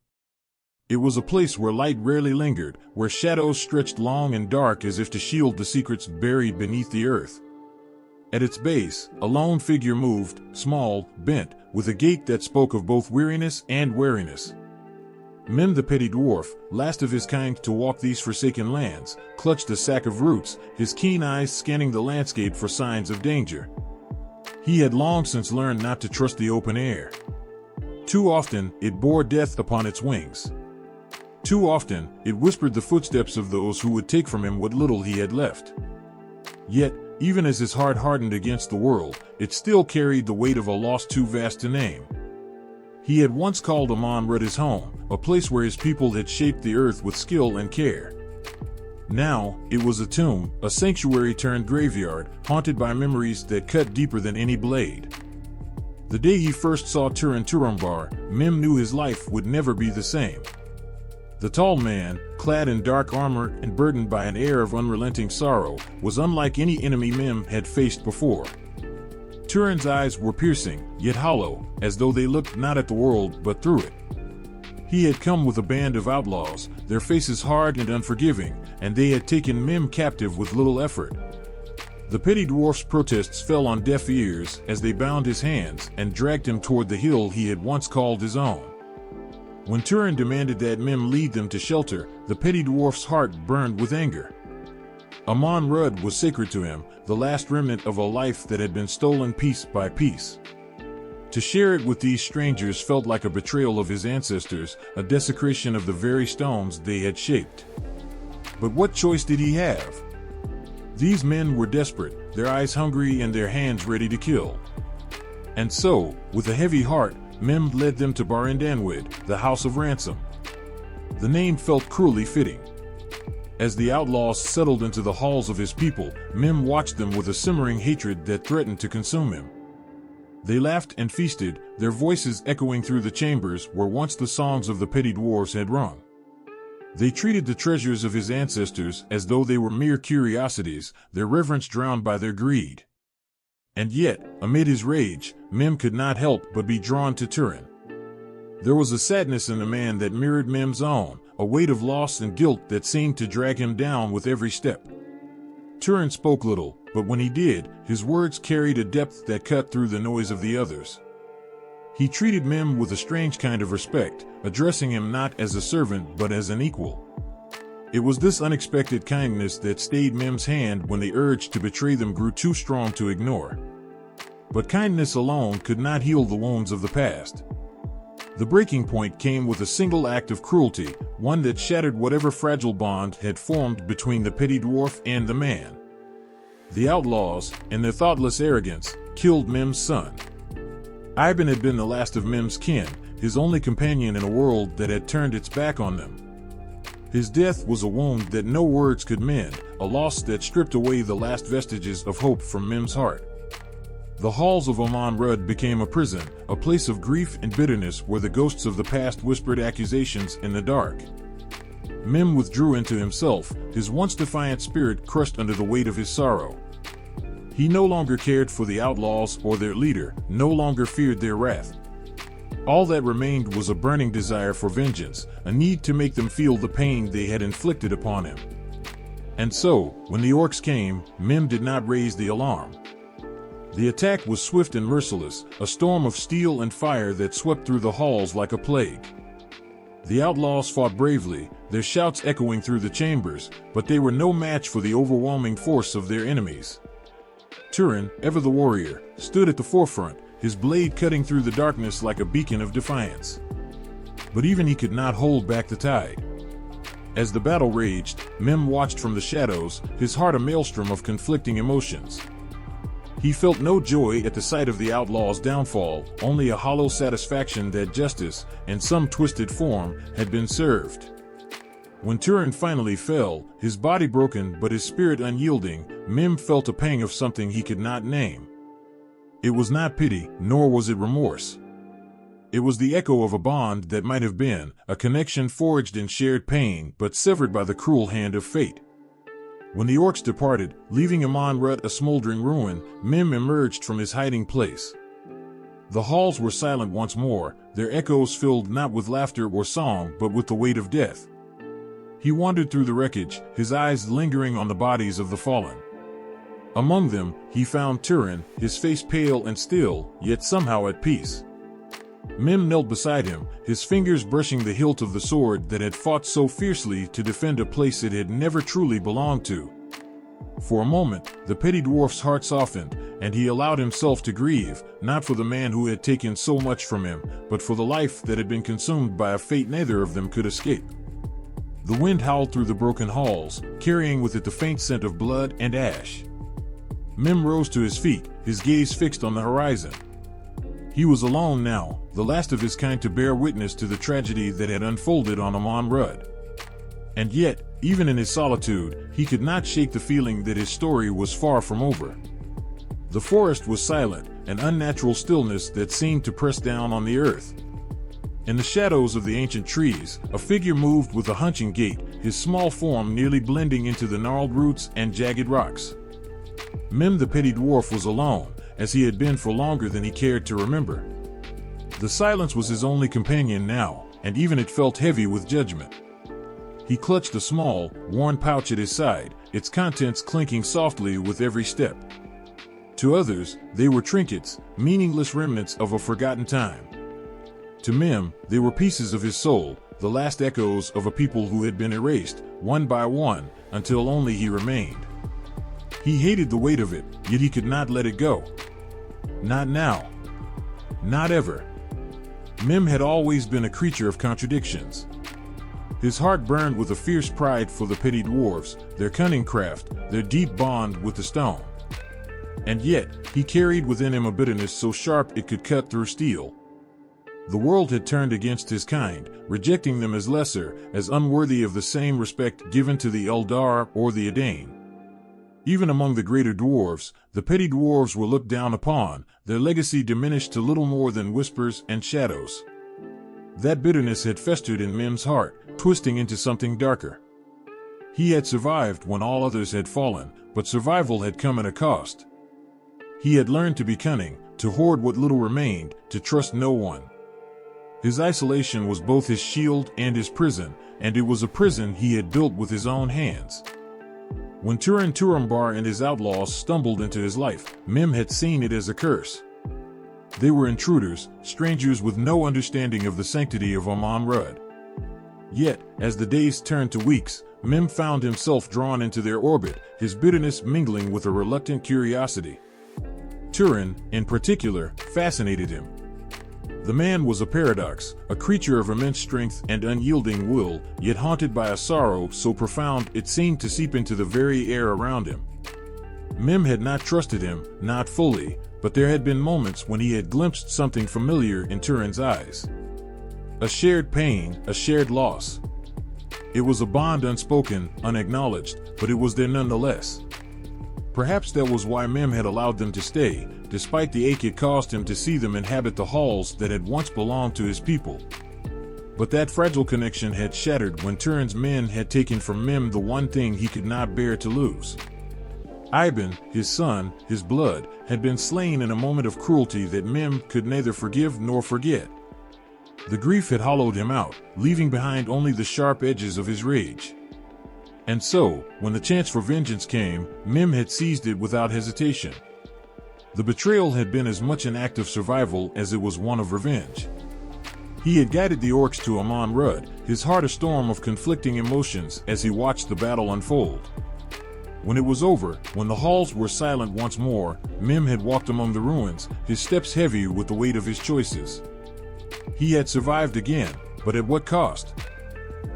It was a place where light rarely lingered, where shadows stretched long and dark as if to shield the secrets buried beneath the earth. At its base, a lone figure moved, small, bent, with a gait that spoke of both weariness and wariness. Mim the Petty-dwarf, last of his kind to walk these forsaken lands, clutched a sack of roots, his keen eyes scanning the landscape for signs of danger. He had long since learned not to trust the open air. Too often, it bore death upon its wings. Too often, it whispered the footsteps of those who would take from him what little he had left. Yet, even as his heart hardened against the world, it still carried the weight of a loss too vast to name. He had once called Amon Rud his home, a place where his people had shaped the earth with skill and care. Now, it was a tomb, a sanctuary turned graveyard, haunted by memories that cut deeper than any blade. The day he first saw Túrin Turambar, Mim knew his life would never be the same. The tall man, clad in dark armor and burdened by an air of unrelenting sorrow, was unlike any enemy Mim had faced before. Túrin's eyes were piercing, yet hollow, as though they looked not at the world but through it. He had come with a band of outlaws, their faces hard and unforgiving, and they had taken Mim captive with little effort. The Petty-dwarf's protests fell on deaf ears as they bound his hands and dragged him toward the hill he had once called his own. When Túrin demanded that Mim lead them to shelter, the Petty-dwarf's heart burned with anger. Amon Rud was sacred to him, the last remnant of a life that had been stolen piece by piece. To share it with these strangers felt like a betrayal of his ancestors, a desecration of the very stones they had shaped. But what choice did he have? These men were desperate, their eyes hungry and their hands ready to kill. And so, with a heavy heart, Mim led them to Barandanwid, the House of Ransom. The name felt cruelly fitting. As the outlaws settled into the halls of his people, Mim watched them with a simmering hatred that threatened to consume him. They laughed and feasted, their voices echoing through the chambers where once the songs of the Petty-dwarves had rung. They treated the treasures of his ancestors as though they were mere curiosities, their reverence drowned by their greed. And yet, amid his rage, Mim could not help but be drawn to Túrin. There was a sadness in the man that mirrored Mim's own, a weight of loss and guilt that seemed to drag him down with every step. Túrin spoke little, but when he did, his words carried a depth that cut through the noise of the others. He treated Mim with a strange kind of respect, addressing him not as a servant but as an equal. It was this unexpected kindness that stayed Mim's hand when the urge to betray them grew too strong to ignore. But kindness alone could not heal the wounds of the past. The breaking point came with a single act of cruelty, one that shattered whatever fragile bond had formed between the petty dwarf and the man. The outlaws, in their thoughtless arrogance, killed Mim's son. Ivan had been the last of Mim's kin, his only companion in a world that had turned its back on them. His death was a wound that no words could mend, a loss that stripped away the last vestiges of hope from Mim's heart. The halls of Amon Rud became a prison, a place of grief and bitterness where the ghosts of the past whispered accusations in the dark. Mim withdrew into himself, his once defiant spirit crushed under the weight of his sorrow. He no longer cared for the outlaws or their leader, no longer feared their wrath. All that remained was a burning desire for vengeance, a need to make them feel the pain they had inflicted upon him. And so, when the orcs came, Mim did not raise the alarm. The attack was swift and merciless, a storm of steel and fire that swept through the halls like a plague. The outlaws fought bravely, their shouts echoing through the chambers, but they were no match for the overwhelming force of their enemies. Túrin, ever the warrior, stood at the forefront, his blade cutting through the darkness like a beacon of defiance. But even he could not hold back the tide. As the battle raged, Mim watched from the shadows, his heart a maelstrom of conflicting emotions. He felt no joy at the sight of the outlaw's downfall, only a hollow satisfaction that justice, in some twisted form, had been served. When Túrin finally fell, his body broken but his spirit unyielding, Mim felt a pang of something he could not name. It was not pity, nor was it remorse. It was the echo of a bond that might have been, a connection forged in shared pain but severed by the cruel hand of fate. When the orcs departed, leaving Amon Rud a smoldering ruin, Mim emerged from his hiding place. The halls were silent once more, their echoes filled not with laughter or song but with the weight of death. He wandered through the wreckage, his eyes lingering on the bodies of the fallen. Among them, he found Túrin, his face pale and still, yet somehow at peace. Mim knelt beside him, his fingers brushing the hilt of the sword that had fought so fiercely to defend a place it had never truly belonged to. For a moment, the petty dwarf's heart softened, and he allowed himself to grieve, not for the man who had taken so much from him, but for the life that had been consumed by a fate neither of them could escape. The wind howled through the broken halls, carrying with it the faint scent of blood and ash. Mim rose to his feet, his gaze fixed on the horizon. He was alone now, the last of his kind to bear witness to the tragedy that had unfolded on Amon Rud. And yet, even in his solitude, he could not shake the feeling that his story was far from over. The forest was silent, an unnatural stillness that seemed to press down on the earth. In the shadows of the ancient trees, a figure moved with a hunching gait, his small form nearly blending into the gnarled roots and jagged rocks. Mim the petty dwarf was alone, as he had been for longer than he cared to remember. The silence was his only companion now, and even it felt heavy with judgment. He clutched a small, worn pouch at his side, its contents clinking softly with every step. To others, they were trinkets, meaningless remnants of a forgotten time. To Mim, they were pieces of his soul, the last echoes of a people who had been erased, one by one, until only he remained. He hated the weight of it, yet he could not let it go. Not now. Not ever. Mim had always been a creature of contradictions. His heart burned with a fierce pride for the Petty-dwarves, their cunning craft, their deep bond with the stone. And yet, he carried within him a bitterness so sharp it could cut through steel. The world had turned against his kind, rejecting them as lesser, as unworthy of the same respect given to the Eldar or the Edain. Even among the greater dwarves, the Petty-dwarves were looked down upon, their legacy diminished to little more than whispers and shadows. That bitterness had festered in Mim's heart, twisting into something darker. He had survived when all others had fallen, but survival had come at a cost. He had learned to be cunning, to hoard what little remained, to trust no one. His isolation was both his shield and his prison, and it was a prison he had built with his own hands. When Túrin Turambar and his outlaws stumbled into his life, Mim had seen it as a curse. They were intruders, strangers with no understanding of the sanctity of Rud. Yet, as the days turned to weeks, Mim found himself drawn into their orbit, his bitterness mingling with a reluctant curiosity. Túrin, in particular, fascinated him. The man was a paradox, a creature of immense strength and unyielding will, yet haunted by a sorrow so profound it seemed to seep into the very air around him. Mim had not trusted him, not fully, but there had been moments when he had glimpsed something familiar in Túrin's eyes. A shared pain, a shared loss. It was a bond unspoken, unacknowledged, but it was there nonetheless. Perhaps that was why Mim had allowed them to stay, despite the ache it caused him to see them inhabit the halls that had once belonged to his people. But that fragile connection had shattered when Túrin's men had taken from Mim the one thing he could not bear to lose. Iban, his son, his blood, had been slain in a moment of cruelty that Mim could neither forgive nor forget. The grief had hollowed him out, leaving behind only the sharp edges of his rage. And so, when the chance for vengeance came, Mim had seized it without hesitation. The betrayal had been as much an act of survival as it was one of revenge. He had guided the orcs to Rud, his heart a storm of conflicting emotions as he watched the battle unfold. When it was over, when the halls were silent once more, Mim had walked among the ruins, his steps heavy with the weight of his choices. He had survived again, but at what cost?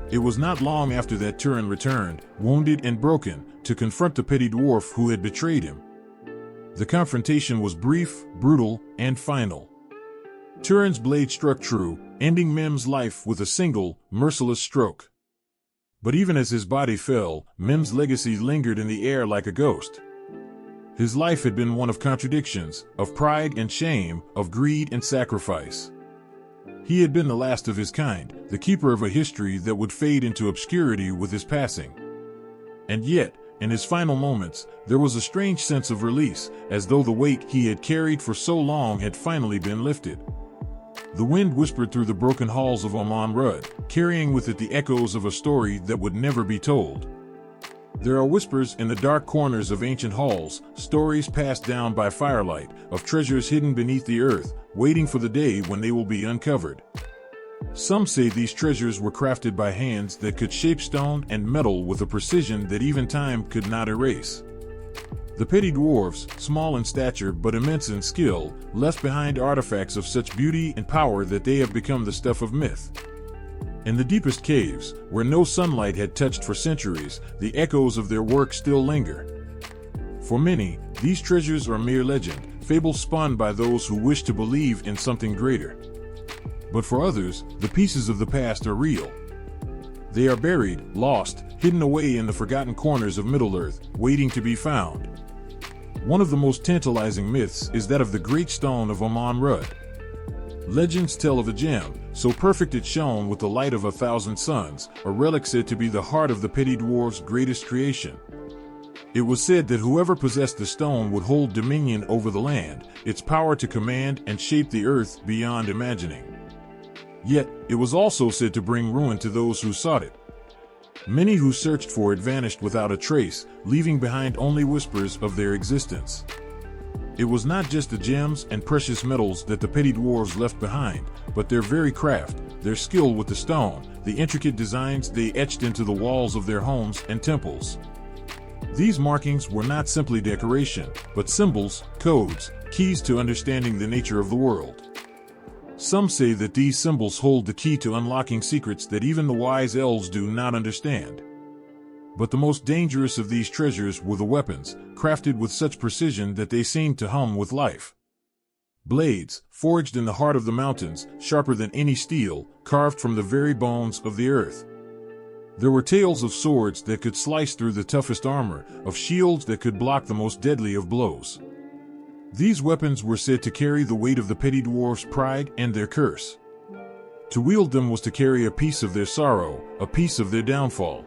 It was not long after that Túrin returned, wounded and broken, to confront the petty dwarf who had betrayed him. The confrontation was brief, brutal, and final. Túrin's blade struck true, ending Mim's life with a single, merciless stroke. But even as his body fell, Mim's legacy lingered in the air like a ghost. His life had been one of contradictions, of pride and shame, of greed and sacrifice. He had been the last of his kind, the keeper of a history that would fade into obscurity with his passing. And yet, in his final moments, there was a strange sense of release, as though the weight he had carried for so long had finally been lifted. The wind whispered through the broken halls of Rud, carrying with it the echoes of a story that would never be told. There are whispers in the dark corners of ancient halls, stories passed down by firelight, of treasures hidden beneath the earth, waiting for the day when they will be uncovered. Some say these treasures were crafted by hands that could shape stone and metal with a precision that even time could not erase. The petty dwarves, small in stature but immense in skill, left behind artifacts of such beauty and power that they have become the stuff of myth. In the deepest caves, where no sunlight had touched for centuries, the echoes of their work still linger. For many, these treasures are mere legend, fables spun by those who wish to believe in something greater. But for others, the pieces of the past are real. They are buried, lost, hidden away in the forgotten corners of Middle-earth, waiting to be found. One of the most tantalizing myths is that of the Great Stone of Rud. Legends tell of a gem, so perfect it shone with the light of 1,000 suns, a relic said to be the heart of the petty dwarf's greatest creation. It was said that whoever possessed the stone would hold dominion over the land, its power to command and shape the earth beyond imagining. Yet, it was also said to bring ruin to those who sought it. Many who searched for it vanished without a trace, leaving behind only whispers of their existence. It was not just the gems and precious metals that the petty dwarves left behind, but their very craft, their skill with the stone, the intricate designs they etched into the walls of their homes and temples. These markings were not simply decoration, but symbols, codes, keys to understanding the nature of the world. Some say that these symbols hold the key to unlocking secrets that even the wise elves do not understand. But the most dangerous of these treasures were the weapons, crafted with such precision that they seemed to hum with life. Blades, forged in the heart of the mountains, sharper than any steel, carved from the very bones of the earth. There were tales of swords that could slice through the toughest armor, of shields that could block the most deadly of blows. These weapons were said to carry the weight of the Petty-dwarves' pride and their curse. To wield them was to carry a piece of their sorrow, a piece of their downfall.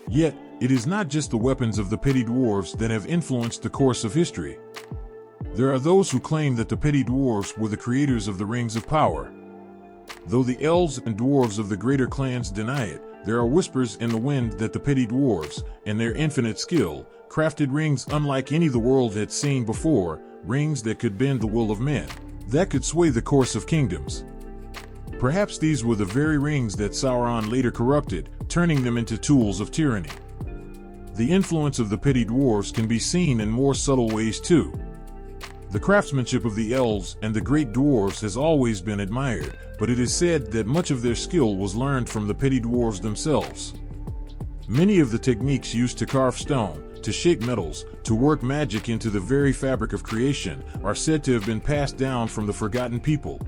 Yet, it is not just the weapons of the Petty-dwarves that have influenced the course of history. There are those who claim that the Petty-dwarves were the creators of the Rings of Power. Though the elves and dwarves of the greater clans deny it, there are whispers in the wind that the Petty-dwarves, in their infinite skill, crafted rings unlike any the world had seen before, rings that could bend the will of men, that could sway the course of kingdoms. Perhaps these were the very rings that Sauron later corrupted, turning them into tools of tyranny. The influence of the Petty-dwarves can be seen in more subtle ways too. The craftsmanship of the elves and the great dwarves has always been admired, but it is said that much of their skill was learned from the Petty-dwarves themselves. Many of the techniques used to carve stone, to shape metals, to work magic into the very fabric of creation, are said to have been passed down from the forgotten people.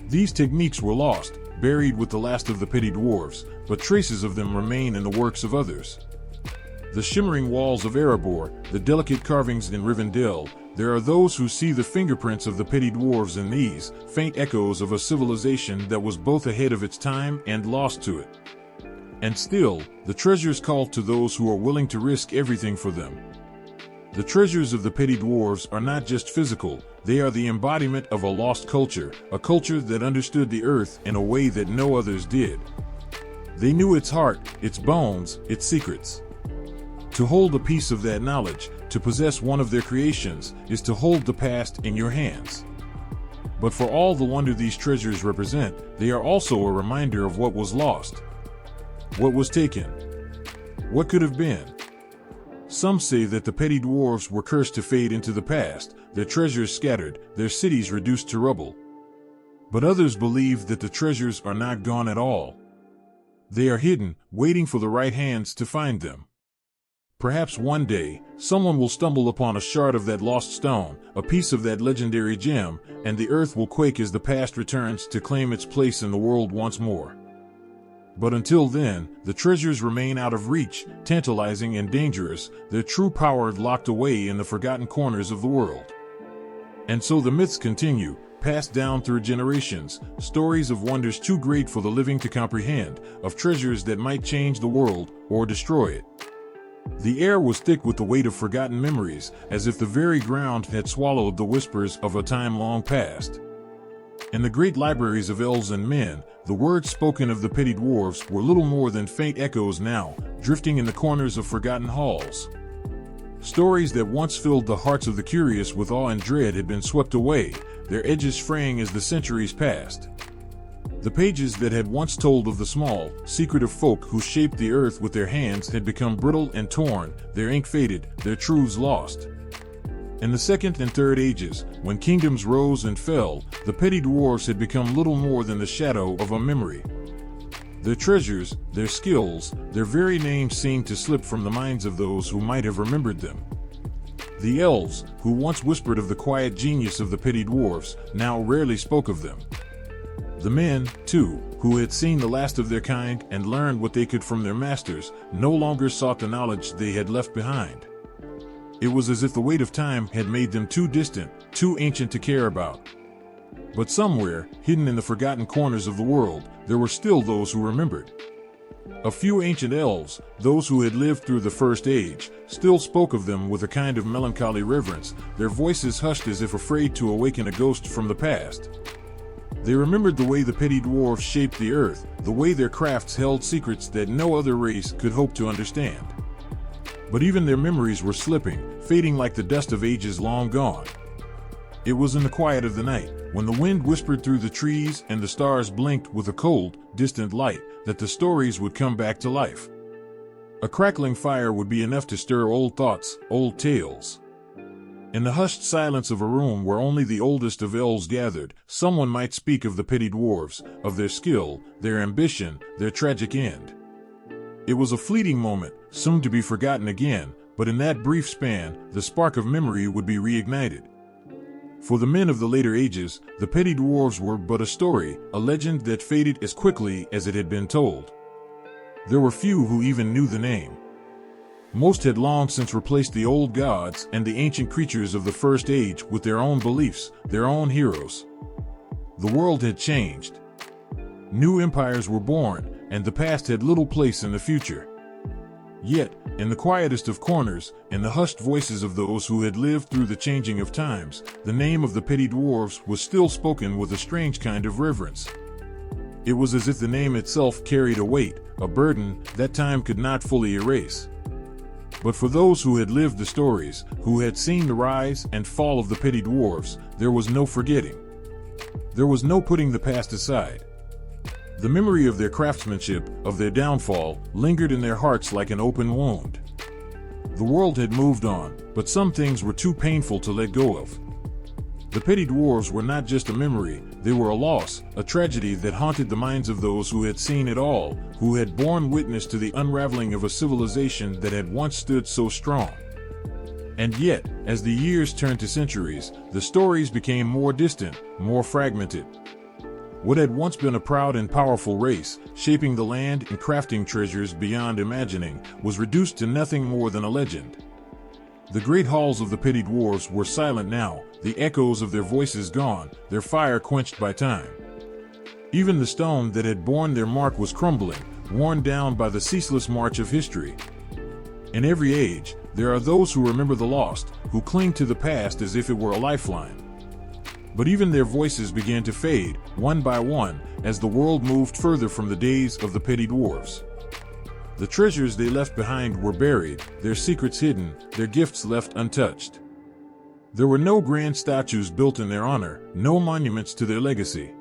These techniques were lost, buried with the last of the Petty-dwarves, but traces of them remain in the works of others. The shimmering walls of Erebor, the delicate carvings in Rivendell, there are those who see the fingerprints of the Petty-dwarves in these, faint echoes of a civilization that was both ahead of its time and lost to it. And still, the treasures call to those who are willing to risk everything for them. The treasures of the Petty-dwarves are not just physical, they are the embodiment of a lost culture, a culture that understood the earth in a way that no others did. They knew its heart, its bones, its secrets. To hold a piece of that knowledge, to possess one of their creations, is to hold the past in your hands. But for all the wonder these treasures represent, they are also a reminder of what was lost. What was taken? What could have been? Some say that the Petty-dwarves were cursed to fade into the past, their treasures scattered, their cities reduced to rubble. But others believe that the treasures are not gone at all. They are hidden, waiting for the right hands to find them. Perhaps one day, someone will stumble upon a shard of that lost stone, a piece of that legendary gem, and the earth will quake as the past returns to claim its place in the world once more. But until then, the treasures remain out of reach, tantalizing and dangerous, their true power locked away in the forgotten corners of the world. And so the myths continue, passed down through generations, stories of wonders too great for the living to comprehend, of treasures that might change the world or destroy it. The air was thick with the weight of forgotten memories, as if the very ground had swallowed the whispers of a time long past. In the great libraries of elves and men, the words spoken of the Petty-dwarves were little more than faint echoes now, drifting in the corners of forgotten halls. Stories that once filled the hearts of the curious with awe and dread had been swept away, their edges fraying as the centuries passed. The pages that had once told of the small, secretive folk who shaped the earth with their hands had become brittle and torn, their ink faded, their truths lost. In the Second and Third Ages, when kingdoms rose and fell, the Petty-dwarves had become little more than the shadow of a memory. Their treasures, their skills, their very names seemed to slip from the minds of those who might have remembered them. The elves, who once whispered of the quiet genius of the Petty-dwarves, now rarely spoke of them. The men, too, who had seen the last of their kind and learned what they could from their masters, no longer sought the knowledge they had left behind. It was as if the weight of time had made them too distant, too ancient to care about. But somewhere, hidden in the forgotten corners of the world, there were still those who remembered. A few ancient elves, those who had lived through the First Age, still spoke of them with a kind of melancholy reverence, their voices hushed as if afraid to awaken a ghost from the past. They remembered the way the Petty-dwarves shaped the earth, the way their crafts held secrets that no other race could hope to understand. But even their memories were slipping, fading like the dust of ages long gone. It was in the quiet of the night, when the wind whispered through the trees and the stars blinked with a cold, distant light, that the stories would come back to life. A crackling fire would be enough to stir old thoughts, old tales. In the hushed silence of a room where only the oldest of elves gathered, someone might speak of the Petty-dwarves, of their skill, their ambition, their tragic end. It was a fleeting moment, soon to be forgotten again, but in that brief span, the spark of memory would be reignited. For the men of the later ages, the Petty-dwarves were but a story, a legend that faded as quickly as it had been told. There were few who even knew the name. Most had long since replaced the old gods and the ancient creatures of the First Age with their own beliefs, their own heroes. The world had changed. New empires were born, and the past had little place in the future. Yet, in the quietest of corners, in the hushed voices of those who had lived through the changing of times, the name of the Petty-dwarves was still spoken with a strange kind of reverence. It was as if the name itself carried a weight, a burden, that time could not fully erase. But for those who had lived the stories, who had seen the rise and fall of the Petty-dwarves, there was no forgetting. There was no putting the past aside. The memory of their craftsmanship, of their downfall, lingered in their hearts like an open wound. The world had moved on, but some things were too painful to let go of. The Petty-dwarves were not just a memory, they were a loss, a tragedy that haunted the minds of those who had seen it all, who had borne witness to the unraveling of a civilization that had once stood so strong. And yet, as the years turned to centuries, the stories became more distant, more fragmented. What had once been a proud and powerful race, shaping the land and crafting treasures beyond imagining, was reduced to nothing more than a legend. The great halls of the Petty-dwarves were silent now, the echoes of their voices gone, their fire quenched by time. Even the stone that had borne their mark was crumbling, worn down by the ceaseless march of history. In every age, there are those who remember the lost, who cling to the past as if it were a lifeline. But even their voices began to fade, one by one, as the world moved further from the days of the Petty-dwarves. The treasures they left behind were buried, their secrets hidden, their gifts left untouched. There were no grand statues built in their honor, no monuments to their legacy.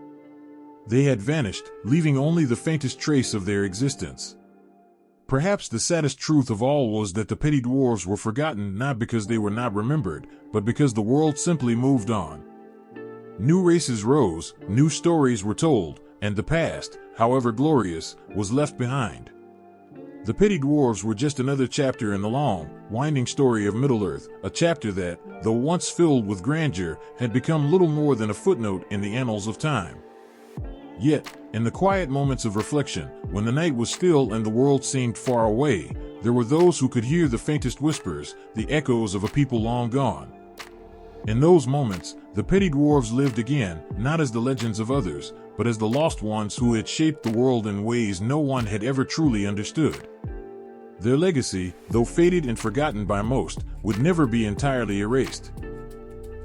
They had vanished, leaving only the faintest trace of their existence. Perhaps the saddest truth of all was that the Petty-dwarves were forgotten not because they were not remembered, but because the world simply moved on. New races rose, new stories were told, and the past, however glorious, was left behind. The Petty-dwarves were just another chapter in the long, winding story of Middle-earth, a chapter that, though once filled with grandeur, had become little more than a footnote in the annals of time. Yet, in the quiet moments of reflection, when the night was still and the world seemed far away, there were those who could hear the faintest whispers, the echoes of a people long gone. In those moments, the Petty-dwarves lived again, not as the legends of others, but as the lost ones who had shaped the world in ways no one had ever truly understood. Their legacy, though faded and forgotten by most, would never be entirely erased.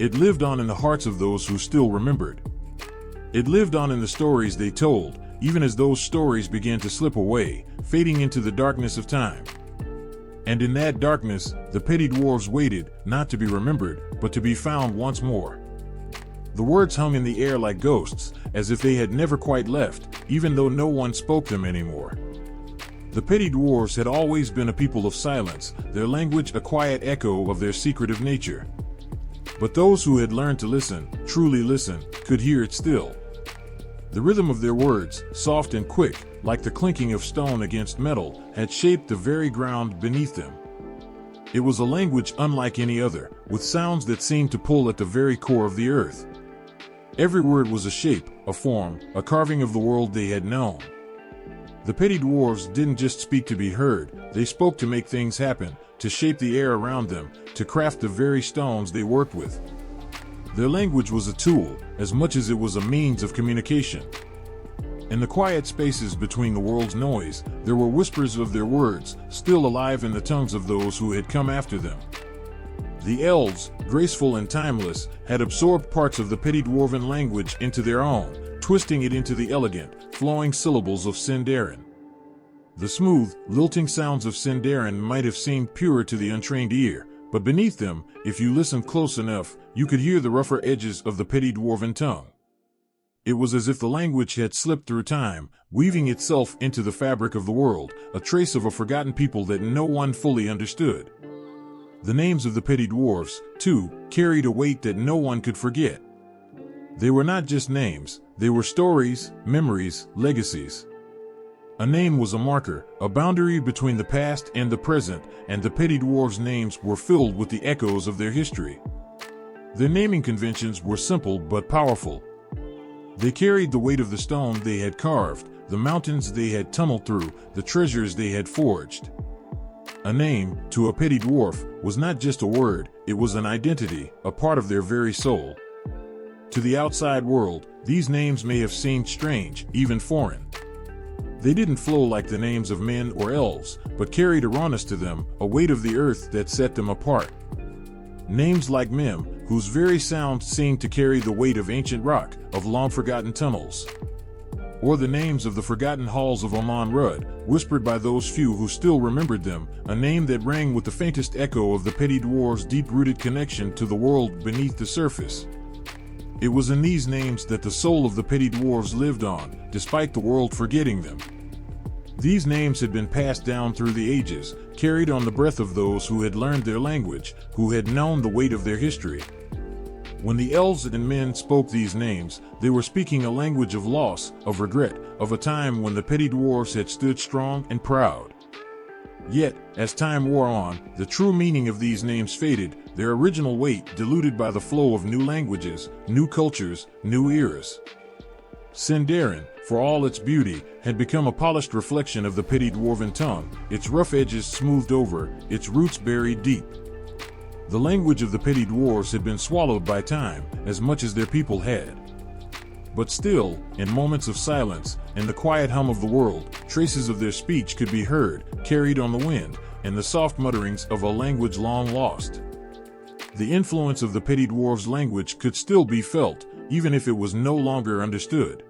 It lived on in the hearts of those who still remembered. It lived on in the stories they told, even as those stories began to slip away, fading into the darkness of time. And in that darkness, the Petty-dwarves waited, not to be remembered, but to be found once more. The words hung in the air like ghosts, as if they had never quite left, even though no one spoke them anymore. The Petty-dwarves had always been a people of silence, their language a quiet echo of their secretive nature. But those who had learned to listen, truly listen, could hear it still. The rhythm of their words, soft and quick, like the clinking of stone against metal, had shaped the very ground beneath them. It was a language unlike any other, with sounds that seemed to pull at the very core of the earth. Every word was a shape, a form, a carving of the world they had known. The Petty-dwarves didn't just speak to be heard, they spoke to make things happen, to shape the air around them, to craft the very stones they worked with. Their language was a tool, as much as it was a means of communication. In the quiet spaces between the world's noise, there were whispers of their words, still alive in the tongues of those who had come after them. The elves, graceful and timeless, had absorbed parts of the Petty-dwarven language into their own, twisting it into the elegant, flowing syllables of Sindarin. The smooth, lilting sounds of Sindarin might have seemed pure to the untrained ear, but beneath them, if you listened close enough, you could hear the rougher edges of the Petty-dwarven tongue. It was as if the language had slipped through time, weaving itself into the fabric of the world, a trace of a forgotten people that no one fully understood. The names of the Petty-dwarves, too, carried a weight that no one could forget. They were not just names, they were stories, memories, legacies. A name was a marker, a boundary between the past and the present, and the Petty-dwarves' names were filled with the echoes of their history. Their naming conventions were simple but powerful. They carried the weight of the stone they had carved, the mountains they had tunneled through, the treasures they had forged. A name, to a Petty-dwarf, was not just a word, it was an identity, a part of their very soul. To the outside world, these names may have seemed strange, even foreign. They didn't flow like the names of men or elves, but carried a rawness to them, a weight of the earth that set them apart. Names like Mem, whose very sound seemed to carry the weight of ancient rock, of long-forgotten tunnels. Or the names of the forgotten halls of Amon Rud, whispered by those few who still remembered them, a name that rang with the faintest echo of the Petty-dwarves' deep-rooted connection to the world beneath the surface. It was in these names that the soul of the Petty-dwarves lived on, despite the world forgetting them. These names had been passed down through the ages, carried on the breath of those who had learned their language, who had known the weight of their history. When the elves and men spoke these names, they were speaking a language of loss, of regret, of a time when the Petty-dwarves had stood strong and proud. Yet, as time wore on, the true meaning of these names faded, their original weight diluted by the flow of new languages, new cultures, new eras. Sindarin, for all its beauty, had become a polished reflection of the Petty-dwarven tongue, its rough edges smoothed over, its roots buried deep. The language of the Petty-dwarves had been swallowed by time, as much as their people had. But still, in moments of silence, in the quiet hum of the world, traces of their speech could be heard, carried on the wind, and the soft mutterings of a language long lost. The influence of the Petty-dwarves' language could still be felt, even if it was no longer understood.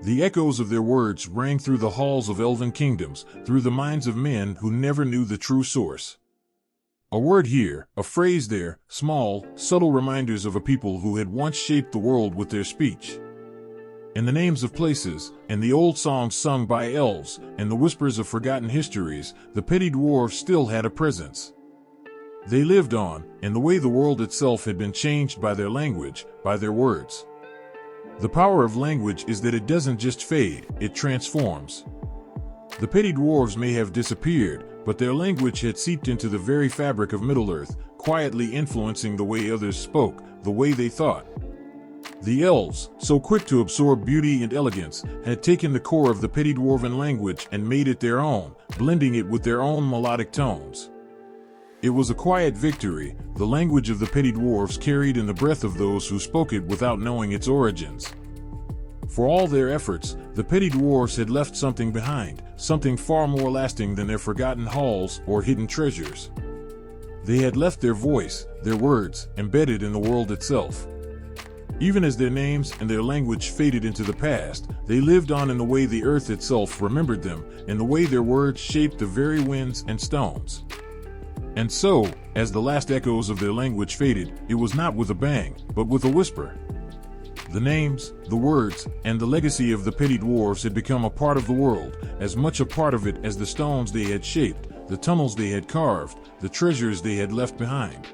The echoes of their words rang through the halls of elven kingdoms, through the minds of men who never knew the true source. A word here, a phrase there, small, subtle reminders of a people who had once shaped the world with their speech. In the names of places, and the old songs sung by elves, and the whispers of forgotten histories, the Petty-dwarves still had a presence. They lived on, in the way the world itself had been changed by their language, by their words. The power of language is that it doesn't just fade, it transforms. The Petty-dwarves may have disappeared, but their language had seeped into the very fabric of Middle-earth, quietly influencing the way others spoke, the way they thought. The elves, so quick to absorb beauty and elegance, had taken the core of the Petty-dwarven language and made it their own, blending it with their own melodic tones. It was a quiet victory, the language of the Petty-dwarves carried in the breath of those who spoke it without knowing its origins. For all their efforts, the Petty-dwarves had left something behind, something far more lasting than their forgotten halls or hidden treasures. They had left their voice, their words, embedded in the world itself. Even as their names and their language faded into the past, they lived on in the way the earth itself remembered them, in the way their words shaped the very winds and stones. And so, as the last echoes of their language faded, it was not with a bang, but with a whisper. The names, the words, and the legacy of the Petty-dwarves had become a part of the world, as much a part of it as the stones they had shaped, the tunnels they had carved, the treasures they had left behind.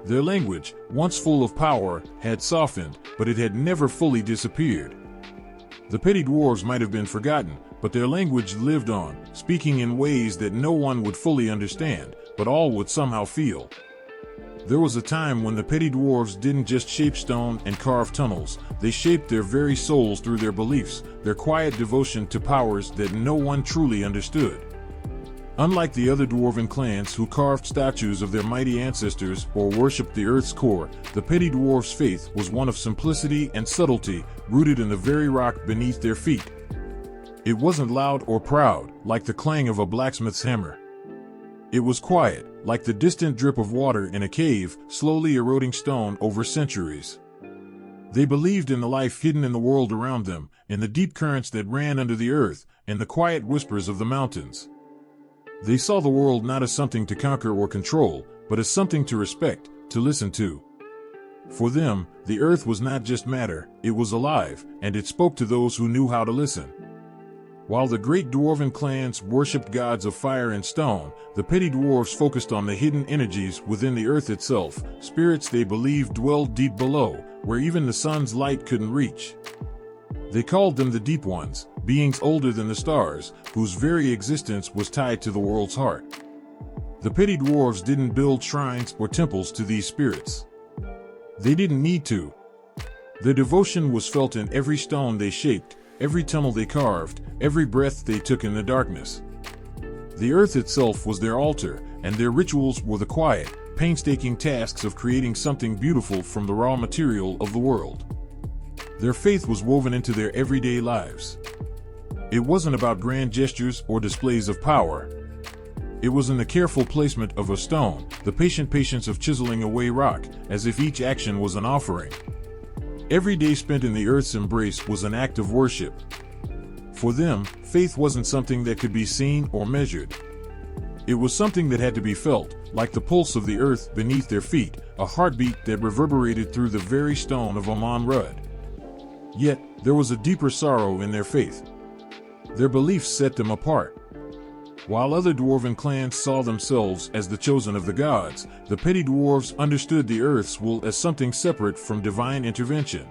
Their language, once full of power, had softened, but it had never fully disappeared. The Petty-dwarves might have been forgotten, but their language lived on, speaking in ways that no one would fully understand, but all would somehow feel. There was a time when the Petty-dwarves didn't just shape stone and carve tunnels, they shaped their very souls through their beliefs, their quiet devotion to powers that no one truly understood. Unlike the other dwarven clans who carved statues of their mighty ancestors or worshipped the earth's core, the Petty-dwarves' faith was one of simplicity and subtlety, rooted in the very rock beneath their feet. It wasn't loud or proud, like the clang of a blacksmith's hammer. It was quiet, like the distant drip of water in a cave, slowly eroding stone over centuries. They believed in the life hidden in the world around them, in the deep currents that ran under the earth, and the quiet whispers of the mountains. They saw the world not as something to conquer or control, but as something to respect, to listen to. For them, the earth was not just matter, it was alive, and it spoke to those who knew how to listen. While the great dwarven clans worshipped gods of fire and stone, the petty dwarves focused on the hidden energies within the earth itself, spirits they believed dwelled deep below, where even the sun's light couldn't reach. They called them the Deep Ones, beings older than the stars, whose very existence was tied to the world's heart. The petty dwarves didn't build shrines or temples to these spirits. They didn't need to. Their devotion was felt in every stone they shaped, every tunnel they carved, every breath they took in the darkness. The earth itself was their altar, and their rituals were the quiet, painstaking tasks of creating something beautiful from the raw material of the world. Their faith was woven into their everyday lives. It wasn't about grand gestures or displays of power. It was in the careful placement of a stone, the patient patience of chiseling away rock, as if each action was an offering. Every day spent in the earth's embrace was an act of worship. For them, faith wasn't something that could be seen or measured. It was something that had to be felt, like the pulse of the earth beneath their feet, a heartbeat that reverberated through the very stone of Amon Rud. Yet, there was a deeper sorrow in their faith. Their beliefs set them apart. While other dwarven clans saw themselves as the chosen of the gods, the petty dwarves understood the earth's will as something separate from divine intervention.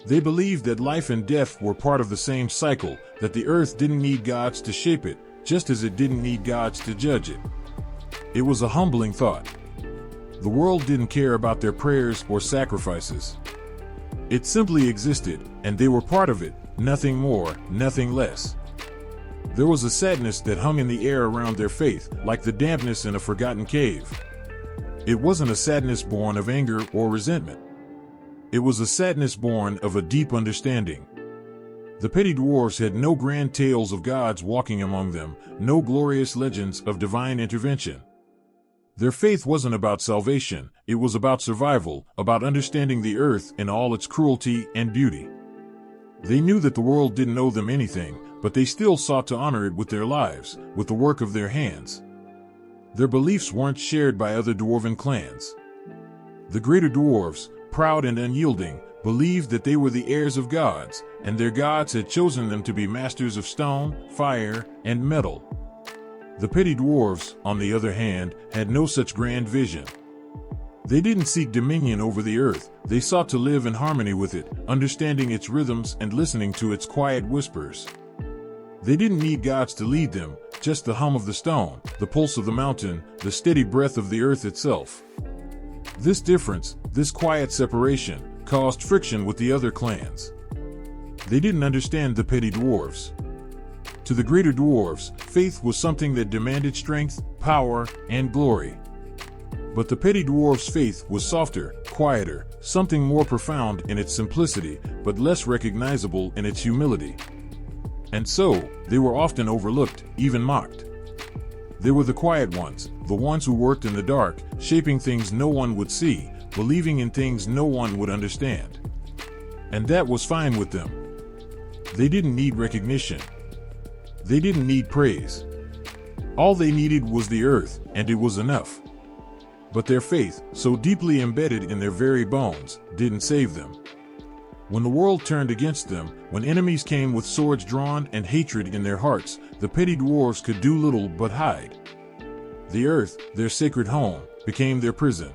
They believed that life and death were part of the same cycle, that the earth didn't need gods to shape it, just as it didn't need gods to judge it. It was a humbling thought. The world didn't care about their prayers or sacrifices. It simply existed, and they were part of it, nothing more, nothing less. There was a sadness that hung in the air around their faith, like the dampness in a forgotten cave. It wasn't a sadness born of anger or resentment. It was a sadness born of a deep understanding. The petty dwarves had no grand tales of gods walking among them, no glorious legends of divine intervention. Their faith wasn't about salvation, it was about survival, about understanding the earth in all its cruelty and beauty. They knew that the world didn't owe them anything, but they still sought to honor it with their lives, with the work of their hands. Their beliefs weren't shared by other dwarven clans. The greater dwarves, proud and unyielding, believed that they were the heirs of gods, and their gods had chosen them to be masters of stone, fire, and metal. The petty dwarves, on the other hand, had no such grand vision. They didn't seek dominion over the earth, they sought to live in harmony with it, understanding its rhythms and listening to its quiet whispers. They didn't need gods to lead them, just the hum of the stone, the pulse of the mountain, the steady breath of the earth itself. This difference, this quiet separation, caused friction with the other clans. They didn't understand the petty dwarves. To the greater dwarves, faith was something that demanded strength, power, and glory. But the petty dwarves' faith was softer, quieter, something more profound in its simplicity, but less recognizable in its humility. And so, they were often overlooked, even mocked. They were the quiet ones, the ones who worked in the dark, shaping things no one would see, believing in things no one would understand. And that was fine with them. They didn't need recognition. They didn't need praise. All they needed was the earth, and it was enough. But their faith, so deeply embedded in their very bones, didn't save them. When the world turned against them, when enemies came with swords drawn and hatred in their hearts, the petty dwarves could do little but hide. The earth, their sacred home, became their prison.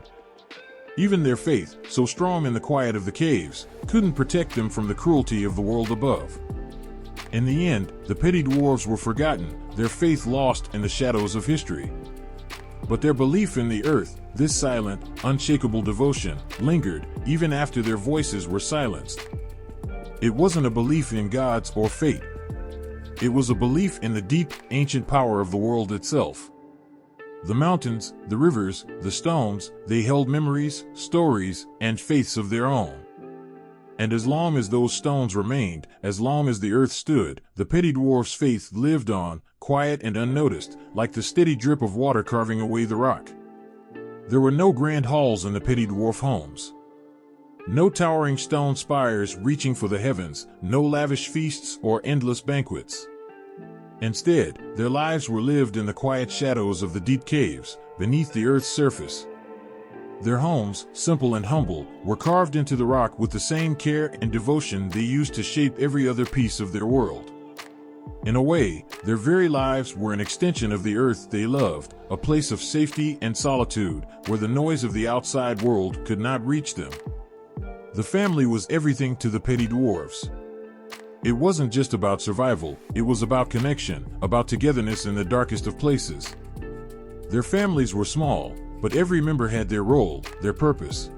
Even their faith, so strong in the quiet of the caves, couldn't protect them from the cruelty of the world above. In the end, the petty dwarves were forgotten, their faith lost in the shadows of history. But their belief in the earth, this silent, unshakable devotion, lingered even after their voices were silenced. It wasn't a belief in gods or fate. It was a belief in the deep, ancient power of the world itself. The mountains, the rivers, the stones, they held memories, stories, and faiths of their own. And as long as those stones remained, as long as the earth stood, the petty dwarf's faith lived on, quiet and unnoticed, like the steady drip of water carving away the rock. There were no grand halls in the petty dwarf homes. No towering stone spires reaching for the heavens, no lavish feasts or endless banquets. Instead, their lives were lived in the quiet shadows of the deep caves, beneath the earth's surface. Their homes, simple and humble, were carved into the rock with the same care and devotion they used to shape every other piece of their world. In a way, their very lives were an extension of the earth they loved, a place of safety and solitude, where the noise of the outside world could not reach them. The family was everything to the Petty-dwarves. It wasn't just about survival, it was about connection, about togetherness in the darkest of places. Their families were small, but every member had their role, their purpose.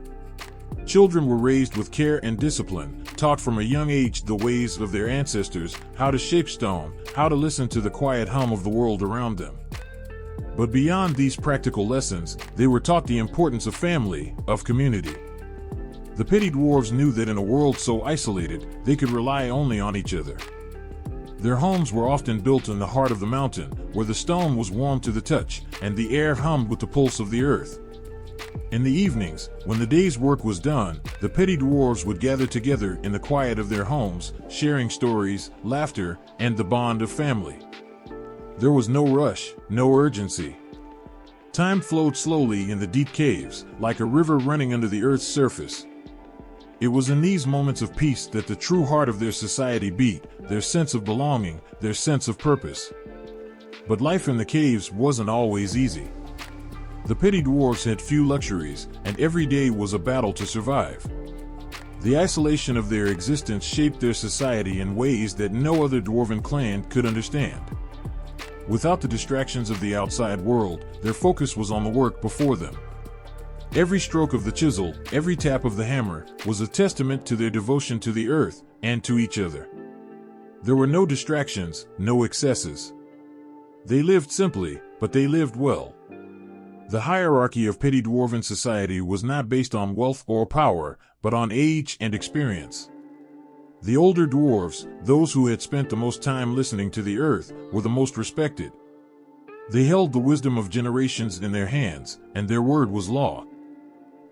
Children were raised with care and discipline, taught from a young age the ways of their ancestors, how to shape stone, how to listen to the quiet hum of the world around them. But beyond these practical lessons, they were taught the importance of family, of community. The Petty-dwarves knew that in a world so isolated, they could rely only on each other. Their homes were often built in the heart of the mountain, where the stone was warm to the touch, and the air hummed with the pulse of the earth. In the evenings, when the day's work was done, the Petty-dwarves would gather together in the quiet of their homes, sharing stories, laughter, and the bond of family. There was no rush, no urgency. Time flowed slowly in the deep caves, like a river running under the earth's surface. It was in these moments of peace that the true heart of their society beat, their sense of belonging, their sense of purpose. But life in the caves wasn't always easy. The Petty-dwarves had few luxuries, and every day was a battle to survive. The isolation of their existence shaped their society in ways that no other dwarven clan could understand. Without the distractions of the outside world, their focus was on the work before them. Every stroke of the chisel, every tap of the hammer, was a testament to their devotion to the earth and to each other. There were no distractions, no excesses. They lived simply, but they lived well. The hierarchy of Petty-dwarven society was not based on wealth or power, but on age and experience. The older dwarves, those who had spent the most time listening to the earth, were the most respected. They held the wisdom of generations in their hands, and their word was law.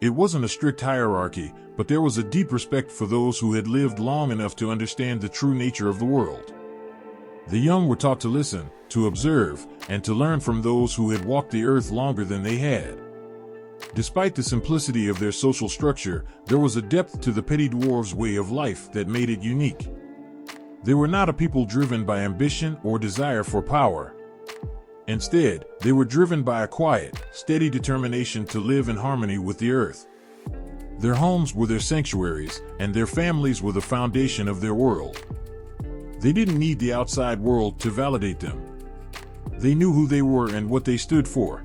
It wasn't a strict hierarchy, but there was a deep respect for those who had lived long enough to understand the true nature of the world. The young were taught to listen, to observe, and to learn from those who had walked the earth longer than they had. Despite the simplicity of their social structure, there was a depth to the Petty-dwarves' way of life that made it unique. They were not a people driven by ambition or desire for power. Instead, they were driven by a quiet, steady determination to live in harmony with the earth. Their homes were their sanctuaries, and their families were the foundation of their world. They didn't need the outside world to validate them. They knew who they were and what they stood for.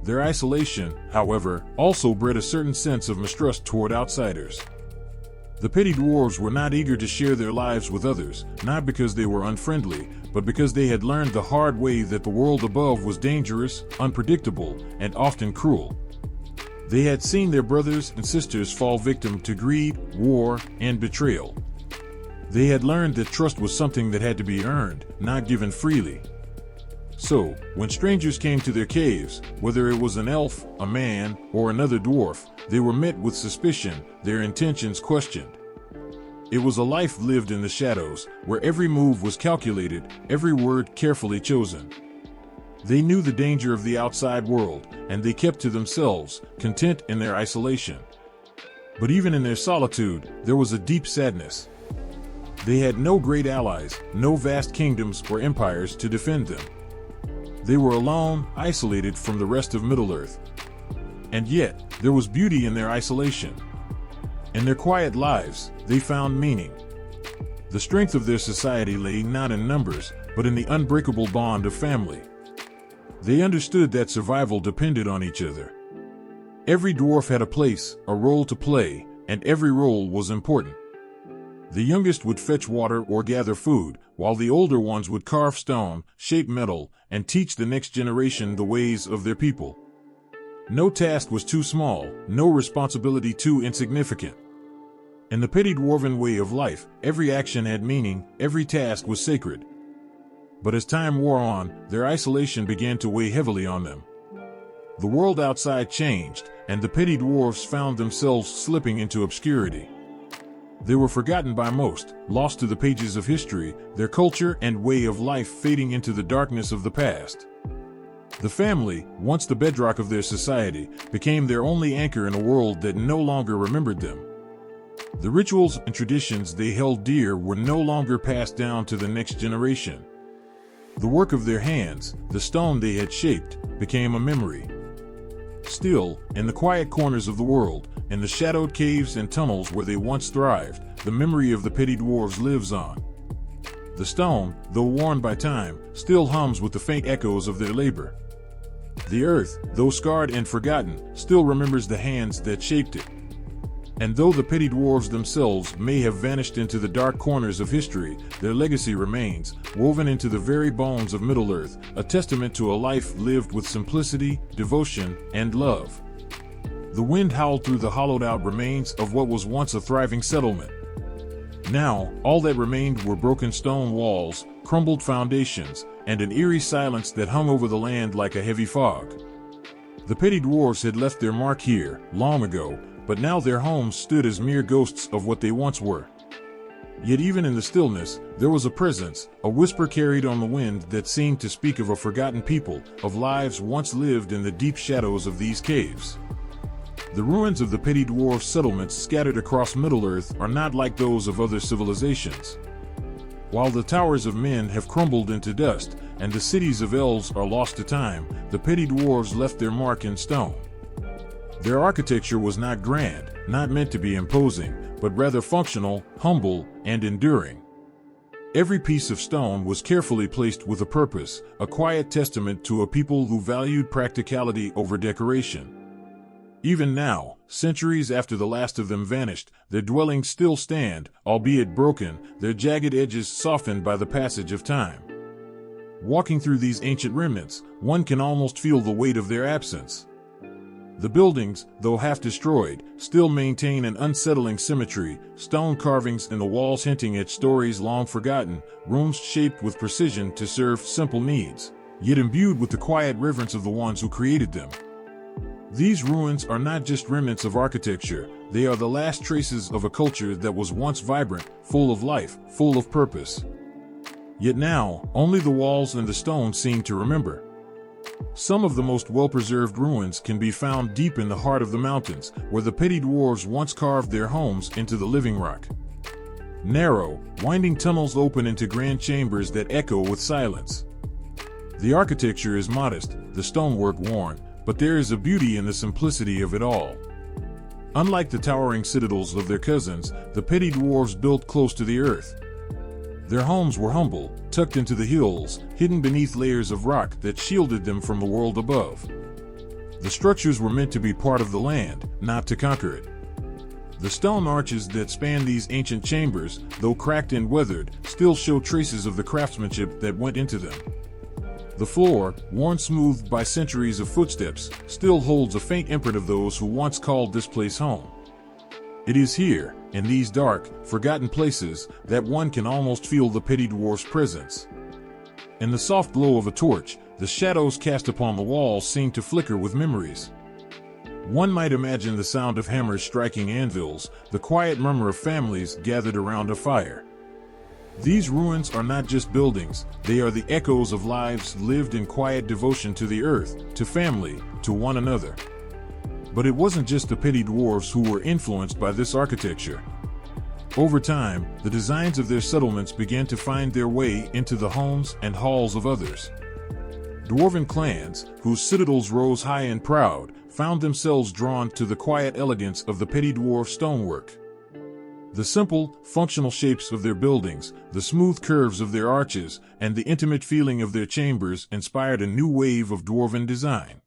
Their isolation, however, also bred a certain sense of mistrust toward outsiders. The Petty-dwarves were not eager to share their lives with others, not because they were unfriendly, but because they had learned the hard way that the world above was dangerous, unpredictable, and often cruel. They had seen their brothers and sisters fall victim to greed, war, and betrayal. They had learned that trust was something that had to be earned, not given freely. So, when strangers came to their caves, whether it was an elf, a man, or another dwarf, they were met with suspicion, their intentions questioned. It was a life lived in the shadows, where every move was calculated, every word carefully chosen. They knew the danger of the outside world, and they kept to themselves, content in their isolation. But even in their solitude, there was a deep sadness. They had no great allies, no vast kingdoms or empires to defend them. They were alone, isolated from the rest of Middle-earth. And yet, there was beauty in their isolation. In their quiet lives, they found meaning. The strength of their society lay not in numbers, but in the unbreakable bond of family. They understood that survival depended on each other. Every dwarf had a place, a role to play, and every role was important. The youngest would fetch water or gather food, while the older ones would carve stone, shape metal, and teach the next generation the ways of their people. No task was too small, no responsibility too insignificant. In the Petty-dwarven way of life, every action had meaning, every task was sacred. But as time wore on, their isolation began to weigh heavily on them. The world outside changed, and the Petty-dwarves found themselves slipping into obscurity. They were forgotten by most, lost to the pages of history, their culture and way of life fading into the darkness of the past. The family, once the bedrock of their society, became their only anchor in a world that no longer remembered them. The rituals and traditions they held dear were no longer passed down to the next generation. The work of their hands, the stone they had shaped, became a memory. Still, in the quiet corners of the world, in the shadowed caves and tunnels where they once thrived, the memory of the Petty-dwarves lives on. The stone, though worn by time, still hums with the faint echoes of their labor. The earth, though scarred and forgotten, still remembers the hands that shaped it. And though the Petty-dwarves themselves may have vanished into the dark corners of history, their legacy remains, woven into the very bones of Middle-earth, a testament to a life lived with simplicity, devotion, and love. The wind howled through the hollowed-out remains of what was once a thriving settlement. Now, all that remained were broken stone walls, crumbled foundations, and an eerie silence that hung over the land like a heavy fog. The Petty-dwarves had left their mark here, long ago, but now their homes stood as mere ghosts of what they once were. Yet even in the stillness, there was a presence, a whisper carried on the wind that seemed to speak of a forgotten people, of lives once lived in the deep shadows of these caves. The ruins of the Petty-dwarf settlements scattered across Middle-earth are not like those of other civilizations. While the towers of men have crumbled into dust, and the cities of elves are lost to time, the Petty-dwarves left their mark in stone. Their architecture was not grand, not meant to be imposing, but rather functional, humble, and enduring. Every piece of stone was carefully placed with a purpose, a quiet testament to a people who valued practicality over decoration. Even now, centuries after the last of them vanished, their dwellings still stand, albeit broken, their jagged edges softened by the passage of time. Walking through these ancient remnants, one can almost feel the weight of their absence. The buildings, though half destroyed, still maintain an unsettling symmetry, stone carvings in the walls hinting at stories long forgotten, rooms shaped with precision to serve simple needs, yet imbued with the quiet reverence of the ones who created them. These ruins are not just remnants of architecture, they are the last traces of a culture that was once vibrant, full of life, full of purpose. Yet now, only the walls and the stone seem to remember. Some of the most well-preserved ruins can be found deep in the heart of the mountains, where the Petty-dwarves once carved their homes into the living rock. Narrow, winding tunnels open into grand chambers that echo with silence. The architecture is modest, the stonework worn, but there is a beauty in the simplicity of it all. Unlike the towering citadels of their cousins, the Petty-dwarves built close to the earth. Their homes were humble, tucked into the hills, hidden beneath layers of rock that shielded them from the world above. The structures were meant to be part of the land, not to conquer it. The stone arches that span these ancient chambers, though cracked and weathered, still show traces of the craftsmanship that went into them. The floor, worn smooth by centuries of footsteps, still holds a faint imprint of those who once called this place home. It is here, in these dark, forgotten places, that one can almost feel the Petty-dwarf's presence. In the soft glow of a torch, the shadows cast upon the walls seem to flicker with memories. One might imagine the sound of hammers striking anvils, the quiet murmur of families gathered around a fire. These ruins are not just buildings, they are the echoes of lives lived in quiet devotion to the earth, to family, to one another. But it wasn't just the Petty-dwarves who were influenced by this architecture. Over time, the designs of their settlements began to find their way into the homes and halls of others. Dwarven clans, whose citadels rose high and proud, found themselves drawn to the quiet elegance of the Petty-dwarf stonework. The simple, functional shapes of their buildings, the smooth curves of their arches, and the intimate feeling of their chambers inspired a new wave of dwarven design.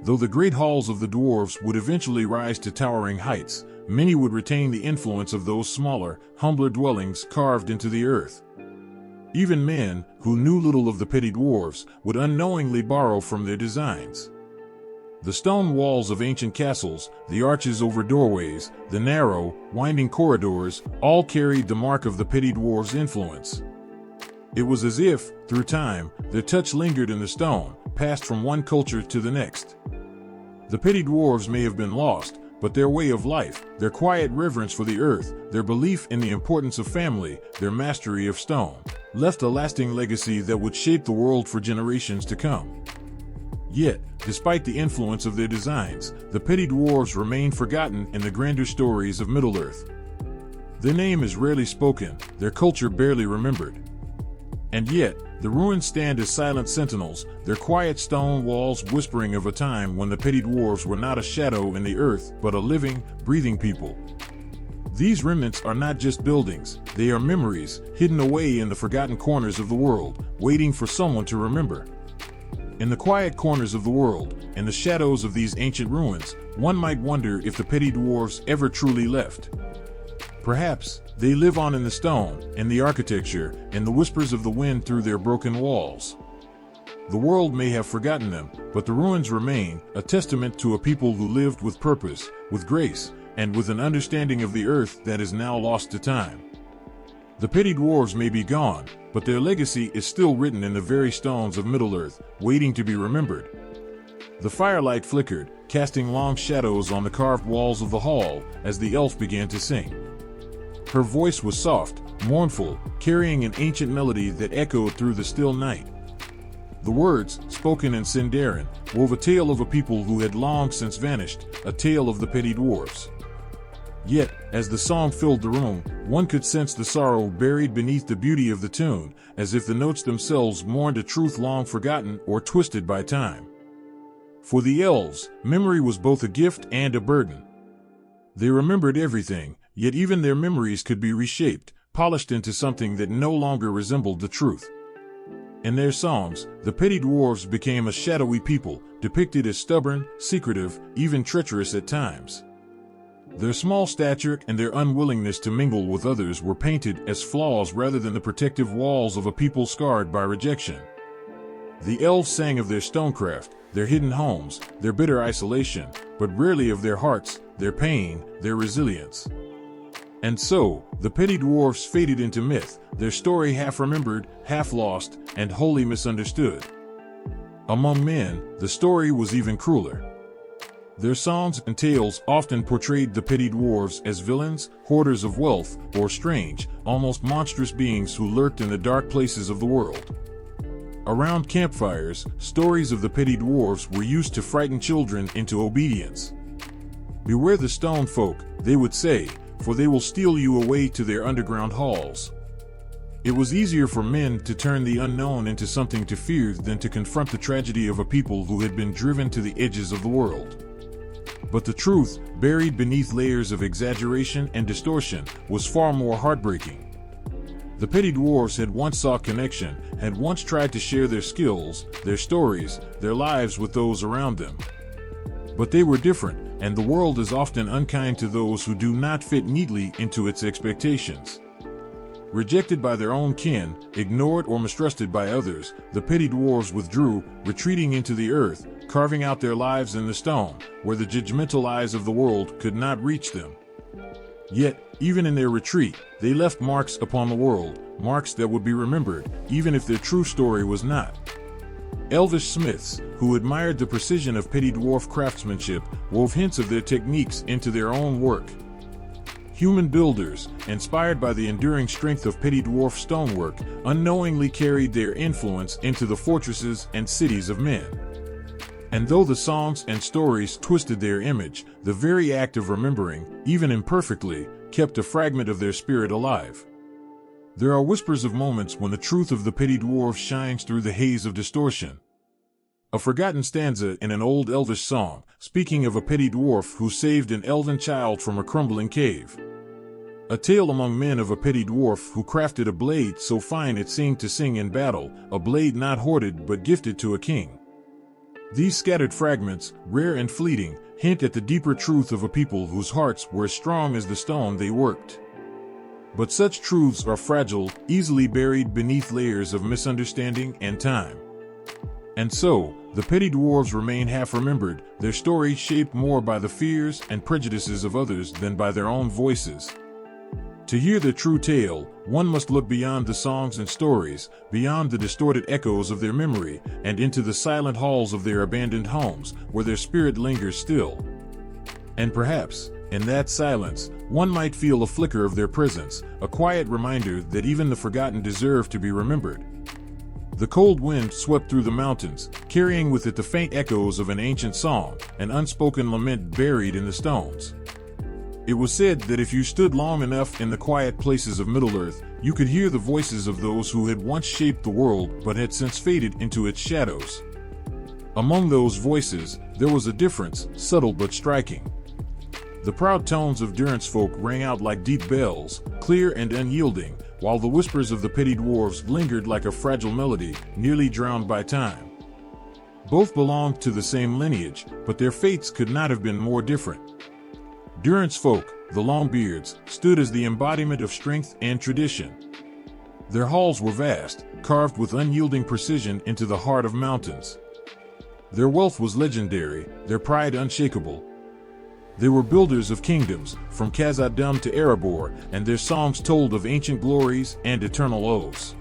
Though the great halls of the dwarves would eventually rise to towering heights, many would retain the influence of those smaller, humbler dwellings carved into the earth. Even men, who knew little of the Petty-dwarves, would unknowingly borrow from their designs. The stone walls of ancient castles, the arches over doorways, the narrow, winding corridors, all carried the mark of the Petty-dwarves' influence. It was as if, through time, their touch lingered in the stone, passed from one culture to the next. The Petty-dwarves may have been lost, but their way of life, their quiet reverence for the earth, their belief in the importance of family, their mastery of stone, left a lasting legacy that would shape the world for generations to come. Yet, despite the influence of their designs, the Petty-dwarves remain forgotten in the grander stories of Middle-earth. Their name is rarely spoken, their culture barely remembered. And yet, the ruins stand as silent sentinels, their quiet stone walls whispering of a time when the Petty-dwarves were not a shadow in the earth, but a living, breathing people. These remnants are not just buildings, they are memories, hidden away in the forgotten corners of the world, waiting for someone to remember. In the quiet corners of the world, in the shadows of these ancient ruins, one might wonder if the Petty-dwarves ever truly left. Perhaps they live on in the stone, in the architecture, in the whispers of the wind through their broken walls. The world may have forgotten them, but the ruins remain, a testament to a people who lived with purpose, with grace, and with an understanding of the earth that is now lost to time. The Petty-dwarves may be gone, but their legacy is still written in the very stones of Middle-earth, waiting to be remembered. The firelight flickered, casting long shadows on the carved walls of the hall as the elf began to sing. Her voice was soft, mournful, carrying an ancient melody that echoed through the still night. The words, spoken in Sindarin, wove a tale of a people who had long since vanished, a tale of the Petty-dwarves. Yet, as the song filled the room, one could sense the sorrow buried beneath the beauty of the tune, as if the notes themselves mourned a truth long forgotten or twisted by time. For the elves, memory was both a gift and a burden. They remembered everything, yet even their memories could be reshaped, polished into something that no longer resembled the truth. In their songs, the Petty-dwarves became a shadowy people, depicted as stubborn, secretive, even treacherous at times. Their small stature and their unwillingness to mingle with others were painted as flaws rather than the protective walls of a people scarred by rejection. The elves sang of their stonecraft, their hidden homes, their bitter isolation, but rarely of their hearts, their pain, their resilience. And so, the Petty-dwarves faded into myth, their story half remembered, half lost, and wholly misunderstood. Among men, the story was even crueler. Their songs and tales often portrayed the Petty-dwarves as villains, hoarders of wealth, or strange, almost monstrous beings who lurked in the dark places of the world. Around campfires, stories of the Petty-dwarves were used to frighten children into obedience. "Beware the stone folk," they would say, "for they will steal you away to their underground halls." It was easier for men to turn the unknown into something to fear than to confront the tragedy of a people who had been driven to the edges of the world. But the truth, buried beneath layers of exaggeration and distortion, was far more heartbreaking. The Petty-dwarves had once sought connection, had once tried to share their skills, their stories, their lives with those around them. But they were different, and the world is often unkind to those who do not fit neatly into its expectations. Rejected by their own kin, ignored or mistrusted by others, the Petty-dwarves withdrew, retreating into the earth, carving out their lives in the stone, where the judgmental eyes of the world could not reach them. Yet, even in their retreat, they left marks upon the world, marks that would be remembered, even if their true story was not. Elvish smiths, who admired the precision of Petty-dwarf craftsmanship, wove hints of their techniques into their own work. Human builders, inspired by the enduring strength of Petty-dwarf stonework, unknowingly carried their influence into the fortresses and cities of men. And though the songs and stories twisted their image, the very act of remembering, even imperfectly, kept a fragment of their spirit alive. There are whispers of moments when the truth of the Petty-dwarf shines through the haze of distortion. A forgotten stanza in an old elvish song, speaking of a Petty-dwarf who saved an elven child from a crumbling cave. A tale among men of a Petty-dwarf who crafted a blade so fine it seemed to sing in battle, a blade not hoarded but gifted to a king. These scattered fragments, rare and fleeting, hint at the deeper truth of a people whose hearts were as strong as the stone they worked. But such truths are fragile, easily buried beneath layers of misunderstanding and time. And so, the Petty-dwarves remain half-remembered, their story shaped more by the fears and prejudices of others than by their own voices. To hear the true tale, one must look beyond the songs and stories, beyond the distorted echoes of their memory, and into the silent halls of their abandoned homes, where their spirit lingers still. And perhaps, in that silence, one might feel a flicker of their presence, a quiet reminder that even the forgotten deserve to be remembered. The cold wind swept through the mountains, carrying with it the faint echoes of an ancient song, an unspoken lament buried in the stones. It was said that if you stood long enough in the quiet places of Middle-earth, you could hear the voices of those who had once shaped the world but had since faded into its shadows. Among those voices, there was a difference, subtle but striking. The proud tones of Durin's folk rang out like deep bells, clear and unyielding, while the whispers of the Petty-dwarves lingered like a fragile melody, nearly drowned by time. Both belonged to the same lineage, but their fates could not have been more different. Durin's folk, the Longbeards, stood as the embodiment of strength and tradition. Their halls were vast, carved with unyielding precision into the heart of mountains. Their wealth was legendary, their pride unshakable. They were builders of kingdoms, from Khazad-dûm to Erebor, and their songs told of ancient glories and eternal oaths.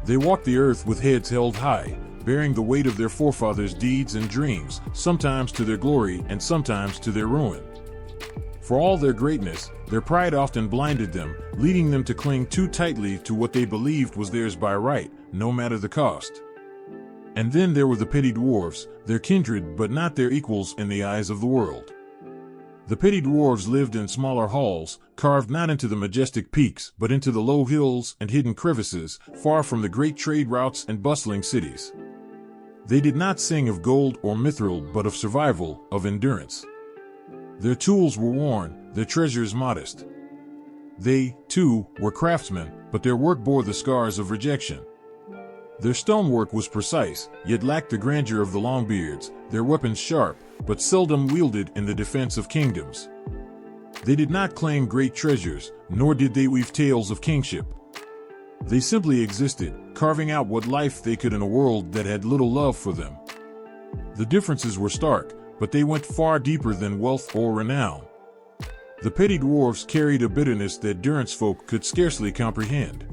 They walked the earth with heads held high, bearing the weight of their forefathers' deeds and dreams, sometimes to their glory and sometimes to their ruin. For all their greatness, their pride often blinded them, leading them to cling too tightly to what they believed was theirs by right, no matter the cost. And then there were the Petty-dwarves, their kindred but not their equals in the eyes of the world. The Petty-dwarves lived in smaller halls, carved not into the majestic peaks but into the low hills and hidden crevices, far from the great trade routes and bustling cities. They did not sing of gold or mithril but of survival, of endurance. Their tools were worn, their treasures modest. They, too, were craftsmen, but their work bore the scars of rejection. Their stonework was precise, yet lacked the grandeur of the Longbeards, their weapons sharp, but seldom wielded in the defense of kingdoms. They did not claim great treasures, nor did they weave tales of kingship. They simply existed, carving out what life they could in a world that had little love for them. The differences were stark, but they went far deeper than wealth or renown. The Petty-dwarves carried a bitterness that Durin's folk could scarcely comprehend.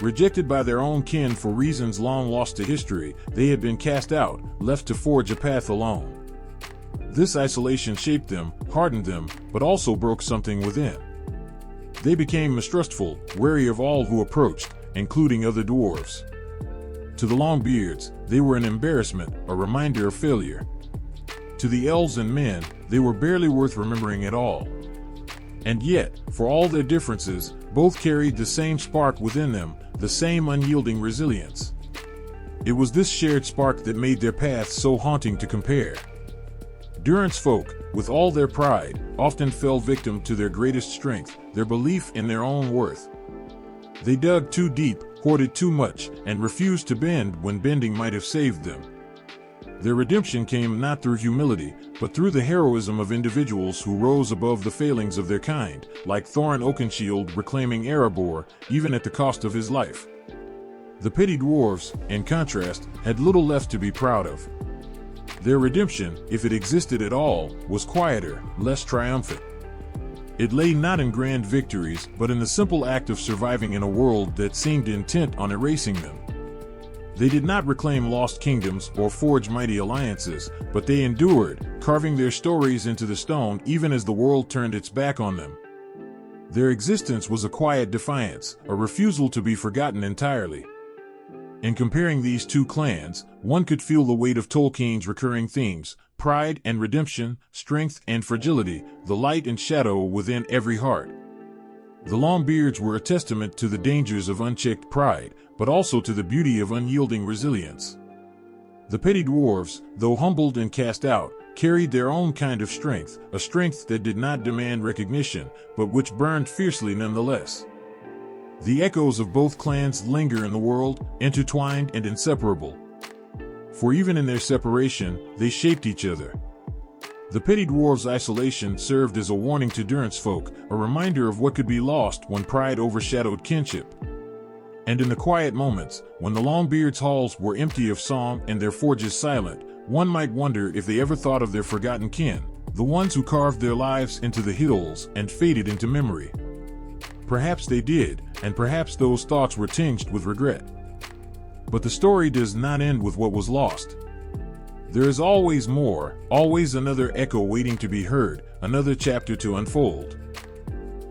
Rejected by their own kin for reasons long lost to history, they had been cast out, left to forge a path alone. This isolation shaped them, hardened them, but also broke something within. They became mistrustful, wary of all who approached, including other dwarves. To the Longbeards, they were an embarrassment, a reminder of failure. To the elves and men, they were barely worth remembering at all. And yet, for all their differences, both carried the same spark within them, the same unyielding resilience. It was this shared spark that made their paths so haunting to compare. Durin's folk, with all their pride, often fell victim to their greatest strength, their belief in their own worth. They dug too deep, hoarded too much, and refused to bend when bending might have saved them. Their redemption came not through humility, but through the heroism of individuals who rose above the failings of their kind, like Thorin Oakenshield reclaiming Erebor, even at the cost of his life. The Petty-dwarves, in contrast, had little left to be proud of. Their redemption, if it existed at all, was quieter, less triumphant. It lay not in grand victories, but in the simple act of surviving in a world that seemed intent on erasing them. They did not reclaim lost kingdoms or forge mighty alliances, but they endured, carving their stories into the stone even as the world turned its back on them. Their existence was a quiet defiance, a refusal to be forgotten entirely. In comparing these two clans, one could feel the weight of Tolkien's recurring themes: pride and redemption, strength and fragility, the light and shadow within every heart. The Longbeards were a testament to the dangers of unchecked pride, but also to the beauty of unyielding resilience. The Petty-dwarves, though humbled and cast out, carried their own kind of strength, a strength that did not demand recognition, but which burned fiercely nonetheless. The echoes of both clans linger in the world, intertwined and inseparable. For even in their separation, they shaped each other. The Petty-dwarves' isolation served as a warning to Durin's folk, a reminder of what could be lost when pride overshadowed kinship. And in the quiet moments, when the Longbeards' halls were empty of song and their forges silent, one might wonder if they ever thought of their forgotten kin, the ones who carved their lives into the hills and faded into memory. Perhaps they did, and perhaps those thoughts were tinged with regret. But the story does not end with what was lost. There is always more, always another echo waiting to be heard, another chapter to unfold.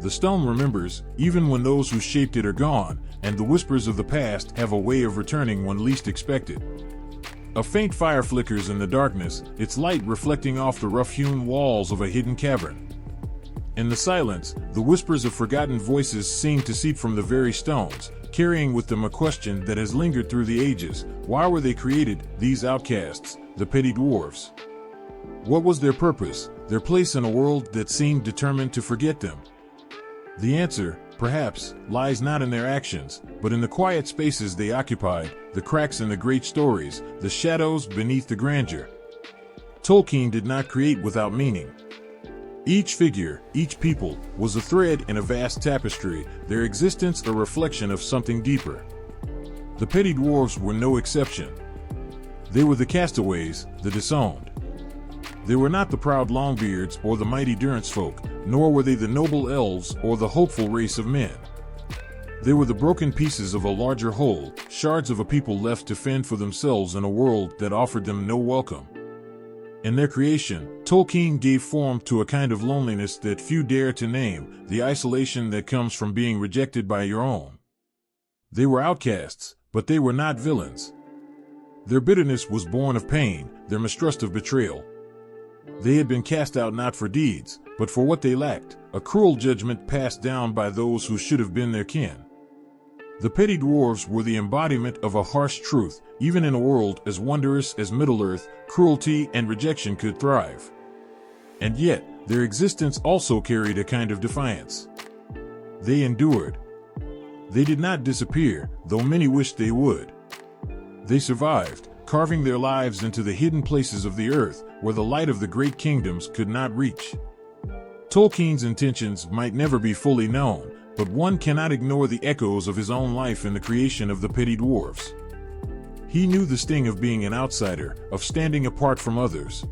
The stone remembers, even when those who shaped it are gone, and the whispers of the past have a way of returning when least expected. A faint fire flickers in the darkness, its light reflecting off the rough-hewn walls of a hidden cavern. In the silence, the whispers of forgotten voices seem to seep from the very stones, carrying with them a question that has lingered through the ages. Why were they created, these outcasts, the petty dwarves? What was their purpose, their place in a world that seemed determined to forget them? The answer, perhaps, lies not in their actions, but in the quiet spaces they occupied, the cracks in the great stories, the shadows beneath the grandeur. Tolkien did not create without meaning. Each figure, each people, was a thread in a vast tapestry, their existence a reflection of something deeper. The petty dwarves were no exception. They were the castaways, the disowned. They were not the proud Longbeards or the mighty Durance folk, nor were they the noble elves or the hopeful race of men. They were the broken pieces of a larger whole, shards of a people left to fend for themselves in a world that offered them no welcome. In their creation, Tolkien gave form to a kind of loneliness that few dare to name, the isolation that comes from being rejected by your own. They were outcasts, but they were not villains. Their bitterness was born of pain, their mistrust of betrayal. They had been cast out not for deeds, but for what they lacked, a cruel judgment passed down by those who should have been their kin. The petty dwarves were the embodiment of a harsh truth. Even in a world as wondrous as Middle-earth, cruelty and rejection could thrive. And yet, their existence also carried a kind of defiance. They endured. They did not disappear, though many wished they would. They survived, carving their lives into the hidden places of the earth, where the light of the great kingdoms could not reach. Tolkien's intentions might never be fully known, but one cannot ignore the echoes of his own life in the creation of the petty dwarves. He knew the sting of being an outsider, of standing apart from others.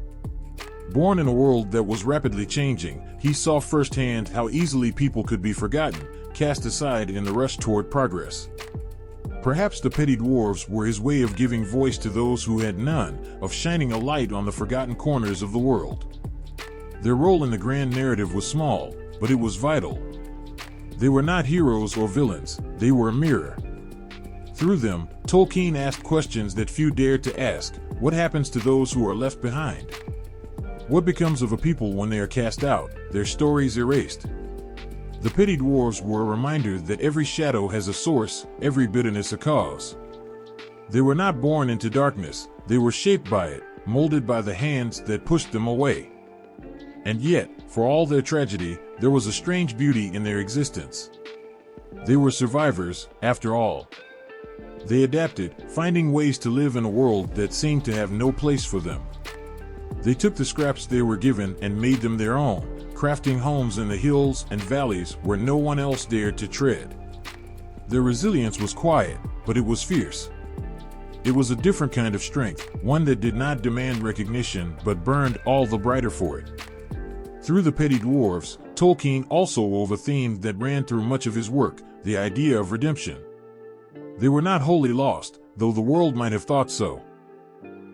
Born in a world that was rapidly changing, he saw firsthand how easily people could be forgotten, cast aside in the rush toward progress. Perhaps the petty dwarves were his way of giving voice to those who had none, of shining a light on the forgotten corners of the world. Their role in the grand narrative was small, but it was vital. They were not heroes or villains, they were a mirror. Through them, Tolkien asked questions that few dared to ask. What happens to those who are left behind? What becomes of a people when they are cast out, their stories erased? The petty dwarves were a reminder that every shadow has a source, every bitterness a cause. They were not born into darkness, they were shaped by it, molded by the hands that pushed them away. And yet, for all their tragedy, there was a strange beauty in their existence. They were survivors, after all. They adapted, finding ways to live in a world that seemed to have no place for them. They took the scraps they were given and made them their own, crafting homes in the hills and valleys where no one else dared to tread. Their resilience was quiet, but it was fierce. It was a different kind of strength, one that did not demand recognition but burned all the brighter for it. Through the petty dwarves, Tolkien also wove a theme that ran through much of his work, the idea of redemption. They were not wholly lost, though the world might have thought so.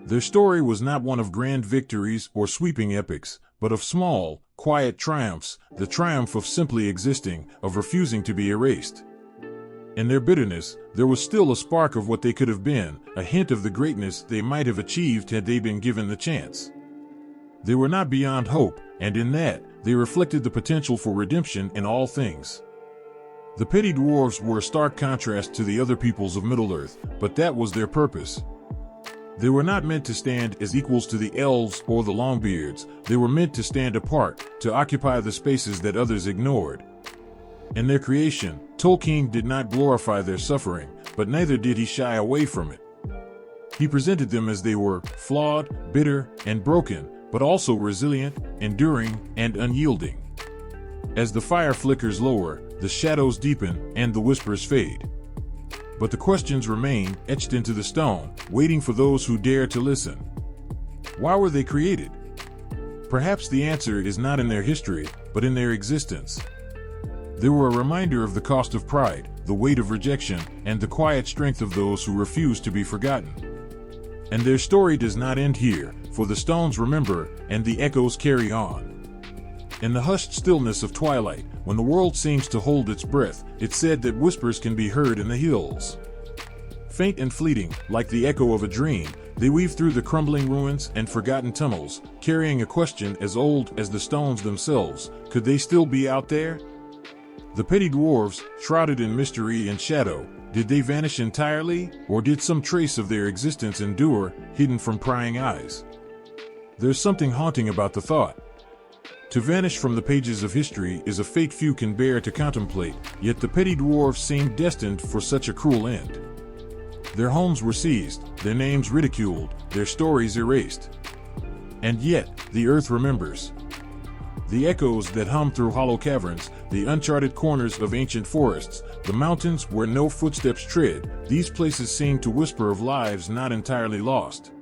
Their story was not one of grand victories or sweeping epics, but of small, quiet triumphs, the triumph of simply existing, of refusing to be erased. In their bitterness, there was still a spark of what they could have been, a hint of the greatness they might have achieved had they been given the chance. They were not beyond hope, and in that, they reflected the potential for redemption in all things. The petty dwarves were a stark contrast to the other peoples of Middle-earth, but that was their purpose. They were not meant to stand as equals to the elves or the Longbeards, they were meant to stand apart, to occupy the spaces that others ignored. In their creation, Tolkien did not glorify their suffering, but neither did he shy away from it. He presented them as they were, flawed, bitter, and broken, but also resilient, enduring, and unyielding. As the fire flickers lower, the shadows deepen, and the whispers fade. But the questions remain, etched into the stone, waiting for those who dare to listen. Why were they created? Perhaps the answer is not in their history, but in their existence. They were a reminder of the cost of pride, the weight of rejection, and the quiet strength of those who refuse to be forgotten. And their story does not end here, for the stones remember, and the echoes carry on. In the hushed stillness of twilight, when the world seems to hold its breath, it's said that whispers can be heard in the hills. Faint and fleeting, like the echo of a dream, They weave through the crumbling ruins and forgotten tunnels, carrying a question as old as the stones themselves. Could they still be out there? The Petty-dwarves, shrouded in mystery and shadow, did they vanish entirely, or did some trace of their existence endure, hidden from prying eyes? There's something haunting about the thought. To vanish from the pages of history is a fate few can bear to contemplate, yet the Petty-dwarves seemed destined for such a cruel end. Their homes were seized, their names ridiculed, their stories erased. And yet, the earth remembers. The echoes that hum through hollow caverns, the uncharted corners of ancient forests, the mountains where no footsteps tread, these places seem to whisper of lives not entirely lost.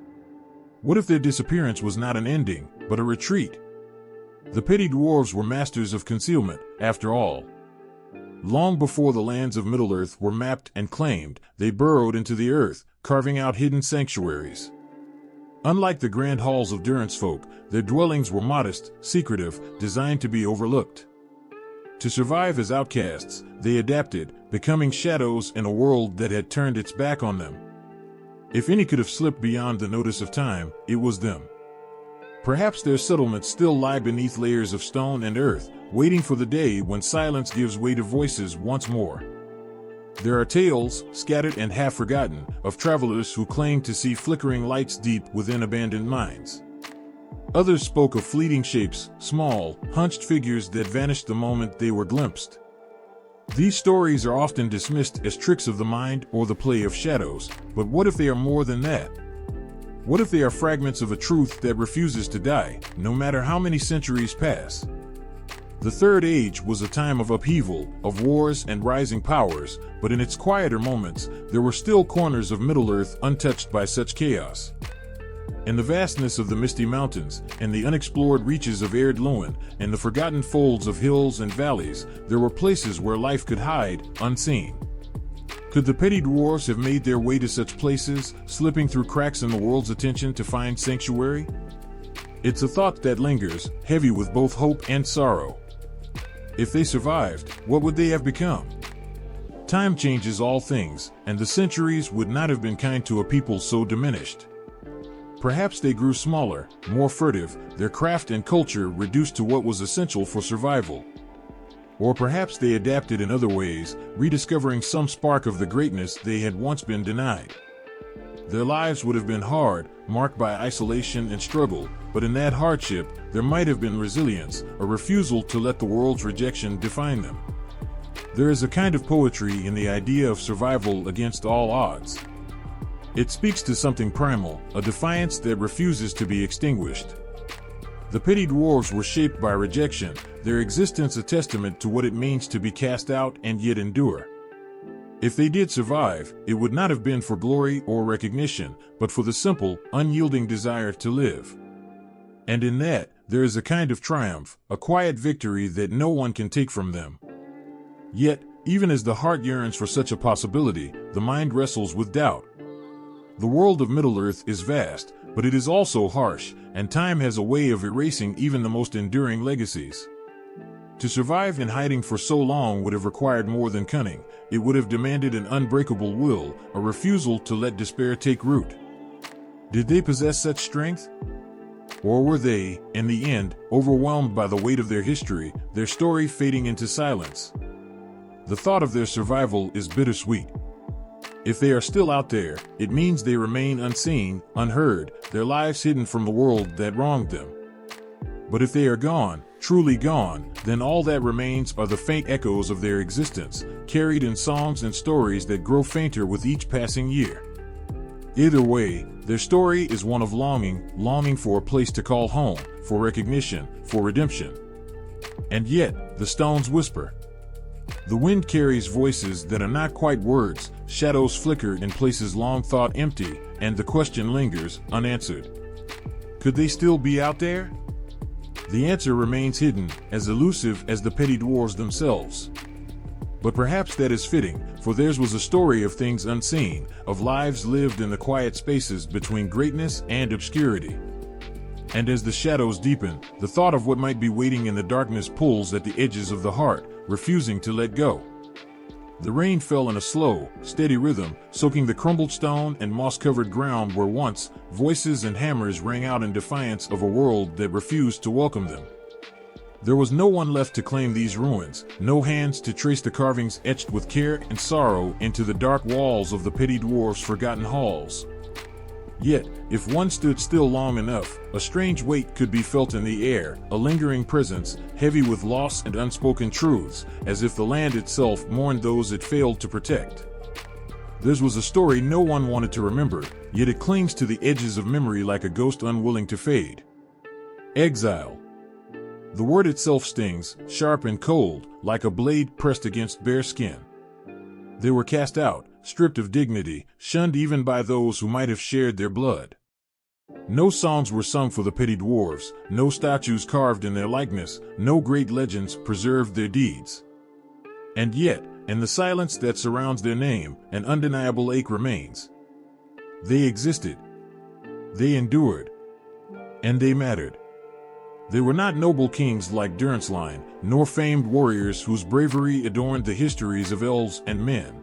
What if their disappearance was not an ending, but a retreat? The Petty-dwarves were masters of concealment, after all. Long before the lands of Middle-earth were mapped and claimed, they burrowed into the earth, carving out hidden sanctuaries. Unlike the grand halls of Durin's folk, their dwellings were modest, secretive, designed to be overlooked. To survive as outcasts, they adapted, becoming shadows in a world that had turned its back on them. If any could have slipped beyond the notice of time, it was them. Perhaps their settlements still lie beneath layers of stone and earth, waiting for the day when silence gives way to voices once more. There are tales, scattered and half-forgotten, of travelers who claim to see flickering lights deep within abandoned mines. Others spoke of fleeting shapes, small, hunched figures that vanished the moment they were glimpsed. These stories are often dismissed as tricks of the mind or the play of shadows, but what if they are more than that? What if they are fragments of a truth that refuses to die, no matter how many centuries pass? The Third Age was a time of upheaval, of wars and rising powers, but in its quieter moments, there were still corners of Middle-earth untouched by such chaos. In the vastness of the misty mountains, and the unexplored reaches of arid Lewin, and the forgotten folds of hills and valleys, there were places where life could hide, unseen. Could the Petty-dwarves have made their way to such places, slipping through cracks in the world's attention to find sanctuary? It's a thought that lingers, heavy with both hope and sorrow. If they survived, what would they have become? Time changes all things, and the centuries would not have been kind to a people so diminished. Perhaps they grew smaller, more furtive, their craft and culture reduced to what was essential for survival. Or perhaps they adapted in other ways, rediscovering some spark of the greatness they had once been denied. Their lives would have been hard, marked by isolation and struggle, but in that hardship, there might have been resilience, a refusal to let the world's rejection define them. There is a kind of poetry in the idea of survival against all odds. It speaks to something primal, a defiance that refuses to be extinguished. The Petty-dwarves were shaped by rejection, their existence a testament to what it means to be cast out and yet endure. If they did survive, it would not have been for glory or recognition, but for the simple, unyielding desire to live. And in that, there is a kind of triumph, a quiet victory that no one can take from them. Yet, even as the heart yearns for such a possibility, the mind wrestles with doubt. The world of Middle-earth is vast, but it is also harsh, and time has a way of erasing even the most enduring legacies. To survive in hiding for so long would have required more than cunning. It would have demanded an unbreakable will, a refusal to let despair take root. Did they possess such strength? Or were they, in the end, overwhelmed by the weight of their history, their story fading into silence? The thought of their survival is bittersweet. If they are still out there, it means they remain unseen, unheard, their lives hidden from the world that wronged them. But if they are gone, truly gone, then all that remains are the faint echoes of their existence, carried in songs and stories that grow fainter with each passing year. Either way, their story is one of longing for a place to call home, for recognition, for redemption. And yet, the stones whisper. The wind carries voices that are not quite words, shadows flicker in places long thought empty, and the question lingers, unanswered. Could they still be out there? The answer remains hidden, as elusive as the Petty-dwarves themselves. But perhaps that is fitting, for theirs was a story of things unseen, of lives lived in the quiet spaces between greatness and obscurity. And as the shadows deepen, the thought of what might be waiting in the darkness pulls at the edges of the heart, refusing to let go. The rain fell in a slow, steady rhythm, soaking the crumbled stone and moss-covered ground where once voices and hammers rang out in defiance of a world that refused to welcome them. There was no one left to claim these ruins, no hands to trace the carvings etched with care and sorrow into the dark walls of the Petty-dwarves' forgotten halls. Yet, if one stood still long enough, a strange weight could be felt in the air, a lingering presence, heavy with loss and unspoken truths, as if the land itself mourned those it failed to protect. Theirs was a story no one wanted to remember, yet it clings to the edges of memory like a ghost unwilling to fade. Exile. The word itself stings, sharp and cold, like a blade pressed against bare skin. They were cast out, stripped of dignity, shunned even by those who might have shared their blood. No songs were sung for the Petty-dwarves, no statues carved in their likeness, no great legends preserved their deeds. And yet, in the silence that surrounds their name, an undeniable ache remains. They existed. They endured. And they mattered. They were not noble kings like Durin's, nor famed warriors whose bravery adorned the histories of elves and men.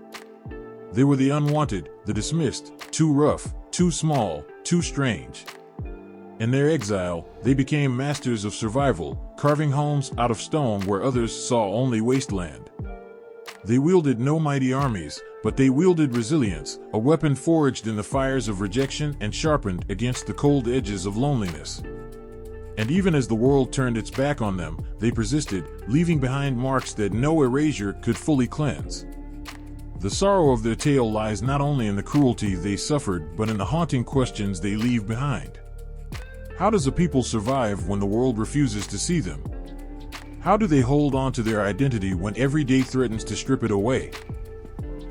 They were the unwanted, the dismissed, too rough, too small, too strange. In their exile, they became masters of survival, carving homes out of stone where others saw only wasteland. They wielded no mighty armies, but they wielded resilience, a weapon forged in the fires of rejection and sharpened against the cold edges of loneliness. And even as the world turned its back on them, they persisted, leaving behind marks that no erasure could fully cleanse. The sorrow of their tale lies not only in the cruelty they suffered, but in the haunting questions they leave behind. How does a people survive when the world refuses to see them? How do they hold on to their identity when every day threatens to strip it away?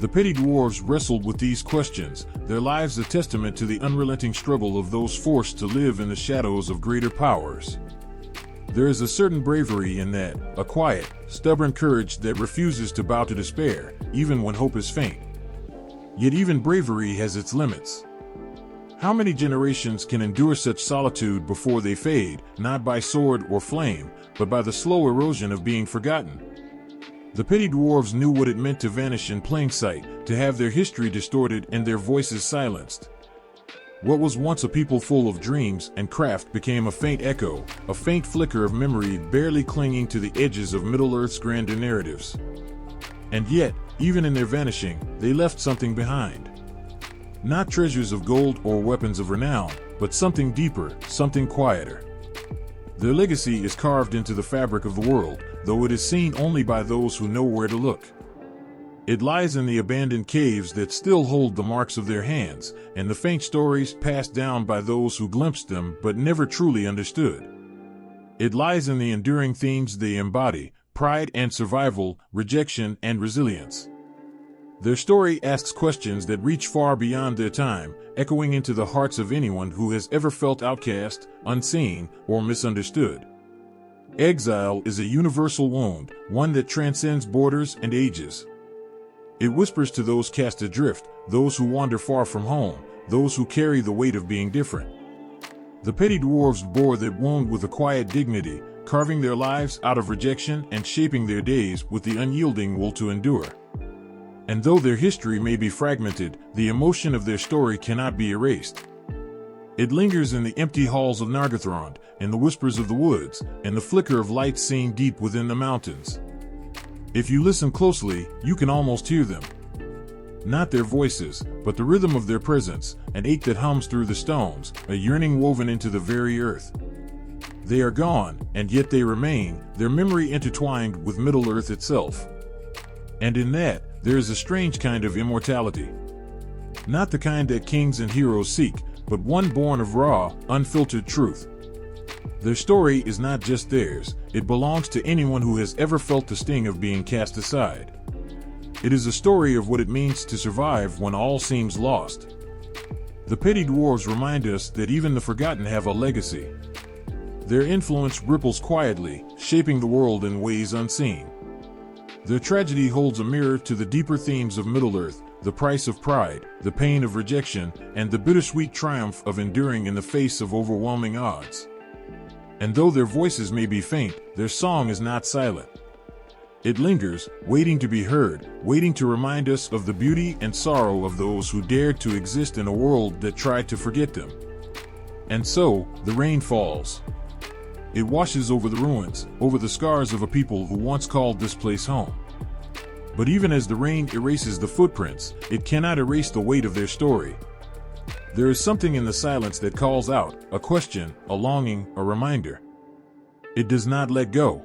The Petty-dwarves wrestled with these questions, their lives a testament to the unrelenting struggle of those forced to live in the shadows of greater powers. There is a certain bravery in that, a quiet, stubborn courage that refuses to bow to despair, even when hope is faint. Yet even bravery has its limits. How many generations can endure such solitude before they fade, not by sword or flame, but by the slow erosion of being forgotten? The Petty-dwarves knew what it meant to vanish in plain sight, to have their history distorted and their voices silenced. What was once a people full of dreams and craft became a faint echo, a faint flicker of memory barely clinging to the edges of Middle-earth's grander narratives. And yet, even in their vanishing, they left something behind. Not treasures of gold or weapons of renown, but something deeper, something quieter. Their legacy is carved into the fabric of the world, though it is seen only by those who know where to look. It lies in the abandoned caves that still hold the marks of their hands, and the faint stories passed down by those who glimpsed them but never truly understood. It lies in the enduring themes they embody: pride and survival, rejection and resilience. Their story asks questions that reach far beyond their time, echoing into the hearts of anyone who has ever felt outcast, unseen, or misunderstood. Exile is a universal wound, one that transcends borders and ages. It whispers to those cast adrift, those who wander far from home, those who carry the weight of being different. The Petty-dwarves bore that wound with a quiet dignity, carving their lives out of rejection and shaping their days with the unyielding will to endure. And though their history may be fragmented, the emotion of their story cannot be erased. It lingers in the empty halls of Nargothrond, in the whispers of the woods, and the flicker of light seen deep within the mountains. If you listen closely, you can almost hear them. Not their voices, but the rhythm of their presence, an ache that hums through the stones, a yearning woven into the very earth. They are gone, and yet they remain, their memory intertwined with Middle-earth itself. And in that, there is a strange kind of immortality. Not the kind that kings and heroes seek, but one born of raw, unfiltered truth. Their story is not just theirs, it belongs to anyone who has ever felt the sting of being cast aside. It is a story of what it means to survive when all seems lost. The Petty-dwarves remind us that even the forgotten have a legacy. Their influence ripples quietly, shaping the world in ways unseen. Their tragedy holds a mirror to the deeper themes of Middle-earth, the price of pride, the pain of rejection, and the bittersweet triumph of enduring in the face of overwhelming odds. And though their voices may be faint, their song is not silent. It lingers, waiting to be heard, waiting to remind us of the beauty and sorrow of those who dared to exist in a world that tried to forget them. And so, the rain falls. It washes over the ruins, over the scars of a people who once called this place home. But even as the rain erases the footprints, it cannot erase the weight of their story. There is something in the silence that calls out, a question, a longing, a reminder. It does not let go.